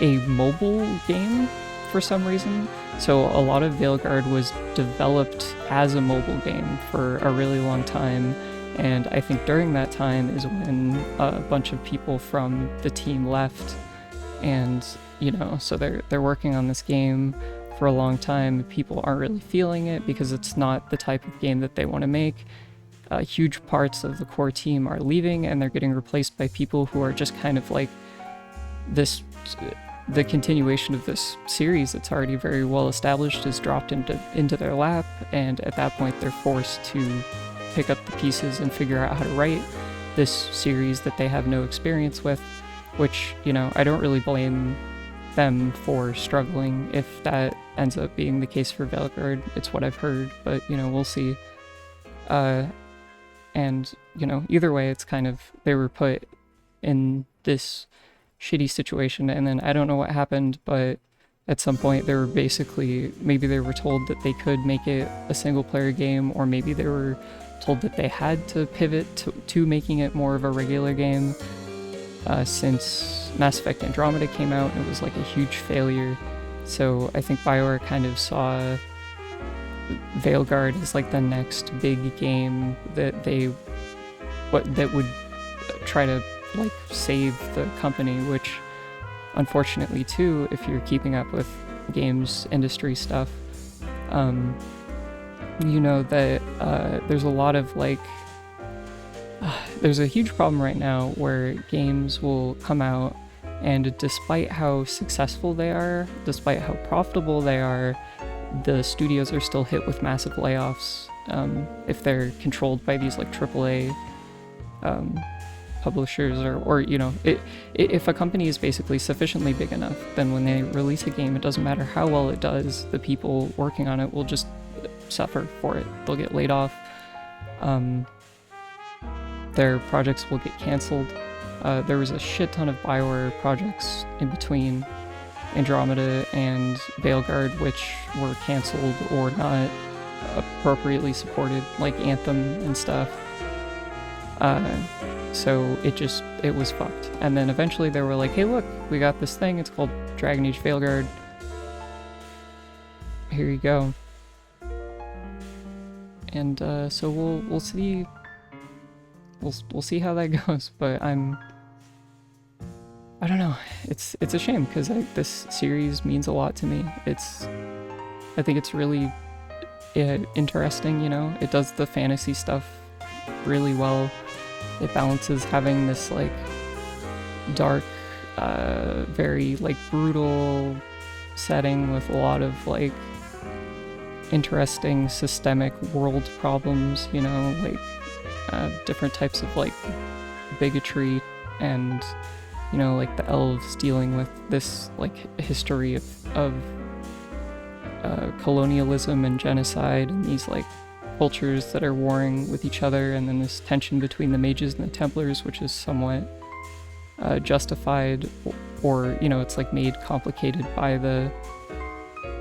a mobile game for some reason. So a lot of Veilguard was developed as a mobile game for a really long time, and I think during that time is when a bunch of people from the team left, and you know, so they're working on this game for a long time. People aren't really feeling it because it's not the type of game that they want to make. Huge parts of the core team are leaving, and they're getting replaced by people who are just kind of like the continuation of this series that's already very well established is dropped into their lap, and at that point they're forced to pick up the pieces and figure out how to write this series that they have no experience with, which, you know, I don't really blame them for struggling if that ends up being the case for Veilguard. It's what I've heard, but, you know, we'll see. And, you know, either way, it's kind of, they were put in this shitty situation, and then I don't know what happened, but at some point they were basically, maybe they were told that they could make it a single player game, or maybe they were told that they had to pivot to making it more of a regular game, since Mass Effect Andromeda came out and it was like a huge failure. So I think BioWare kind of saw Veilguard as like the next big game that that would try to like save the company, which unfortunately too, if you're keeping up with games industry stuff, you know that there's a lot of like there's a huge problem right now where games will come out, and despite how successful they are, despite how profitable they are, the studios are still hit with massive layoffs if they're controlled by these like AAA publishers, or you know, if a company is basically sufficiently big enough, then when they release a game, it doesn't matter how well it does, the people working on it will just suffer for it. They'll get laid off. Their projects will get canceled. There was a shit ton of BioWare projects in between Andromeda and Veilguard which were canceled or not appropriately supported, like Anthem and stuff. So it was fucked. And then eventually they were like, hey look, we got this thing, it's called Dragon Age Veilguard. Here you go. And so we'll see. We'll see how that goes, but I don't know. It's a shame because this series means a lot to me. I think it's really interesting. You know, it does the fantasy stuff really well. It balances having this like dark, very like brutal setting with a lot of like interesting systemic world problems. You know, like different types of like bigotry, and you know, like the elves dealing with this like history of colonialism and genocide, and these like cultures that are warring with each other, and then this tension between the mages and the Templars, which is somewhat justified, or you know, it's like made complicated by the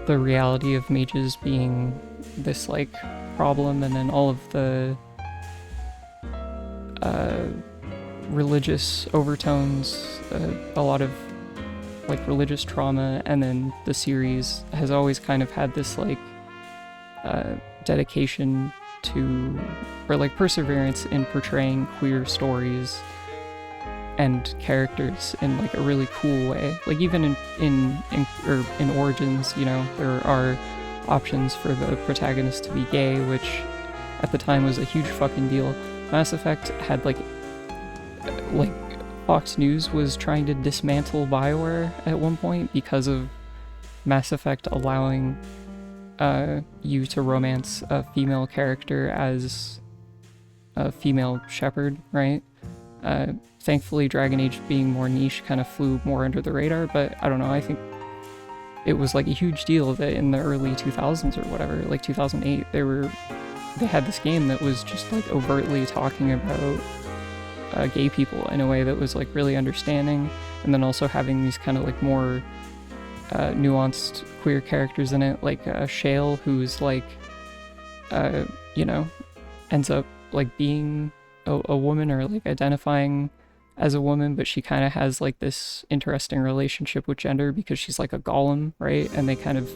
reality of mages being this like problem, and then all of the religious overtones, a lot of like religious trauma, and then the series has always kind of had this like dedication to, or like perseverance in portraying queer stories and characters in like a really cool way. Like even in Origins, you know, there are options for the protagonist to be gay, which at the time was a huge fucking deal. Mass Effect had like Fox News was trying to dismantle BioWare at one point because of Mass Effect allowing you to romance a female character as a female shepherd, right? Thankfully, Dragon Age being more niche kind of flew more under the radar, but I don't know, I think it was like a huge deal that in the early 2000s or whatever, like 2008, they had this game that was just like overtly talking about gay people in a way that was like really understanding, and then also having these kind of like more nuanced queer characters in it, like Shale, who's like you know, ends up like being a woman, or like identifying as a woman, but she kind of has like this interesting relationship with gender because she's like a golem, right? And they kind of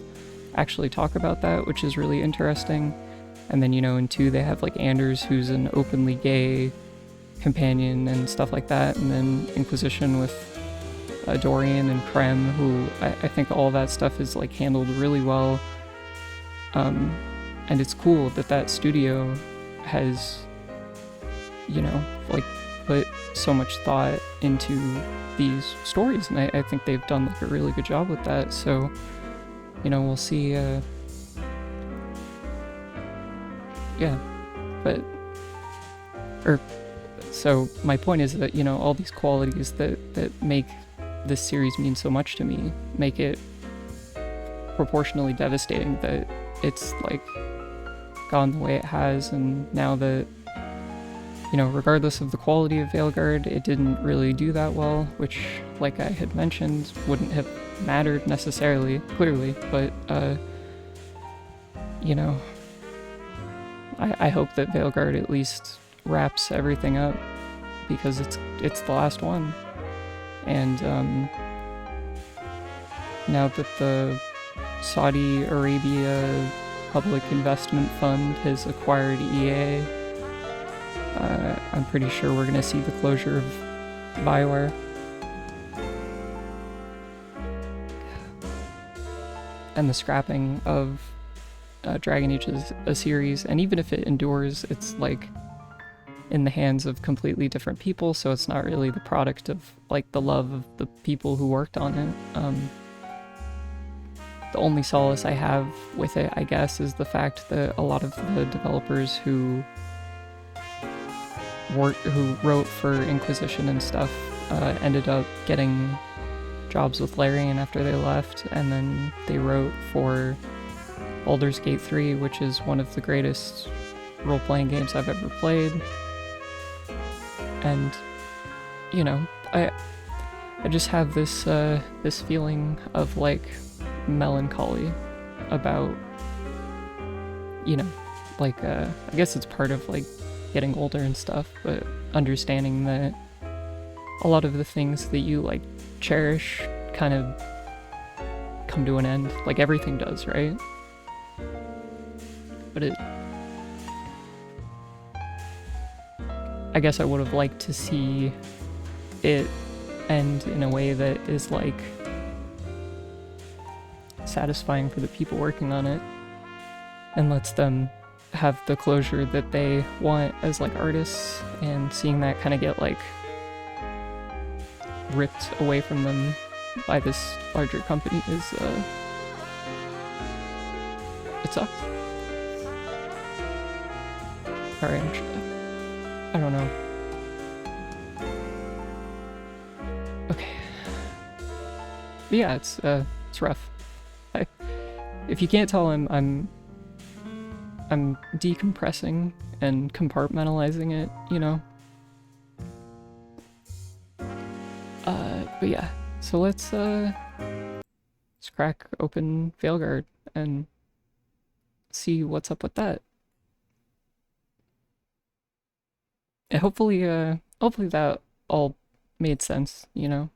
actually talk about that, which is really interesting. And then, you know, in 2 they have like Anders, who's an openly gay companion and stuff like that, and then Inquisition with Dorian and Krem, who I think all that stuff is like handled really well. And it's cool that that studio has, you know, like put so much thought into these stories, and I think they've done like a really good job with that. So, you know, we'll see. Yeah, but so my point is that, you know, all these qualities that make this series mean so much to me make it proportionally devastating that it's like gone the way it has. And now that, you know, regardless of the quality of Veilguard, it didn't really do that well, which, like I had mentioned, wouldn't have mattered necessarily, clearly, but you know, I hope that Veilguard at least wraps everything up, because it's the last one. And now that the Saudi Arabia Public Investment Fund has acquired EA, I'm pretty sure we're gonna see the closure of BioWare. And the scrapping of Dragon Age as a series, and even if it endures, it's like in the hands of completely different people, so it's not really the product of like the love of the people who worked on it. The only solace I have with it, I guess, is the fact that a lot of the developers who wrote for Inquisition and stuff ended up getting jobs with Larian after they left, and then they wrote for Baldur's Gate 3, which is one of the greatest role-playing games I've ever played. And, you know, I just have this this feeling of like melancholy about, you know, like I guess it's part of like getting older and stuff, but understanding that a lot of the things that you like cherish kind of come to an end, like everything does, right? But I guess I would have liked to see it end in a way that is like satisfying for the people working on it and lets them have the closure that they want as like artists, and seeing that kind of get like ripped away from them by this larger company is it sucks. Alright, I don't know. Okay. But yeah, it's rough. If you can't tell, I'm decompressing and compartmentalizing it, you know? But yeah, so let's crack open Veilguard and see what's up with that. And hopefully that all made sense, you know?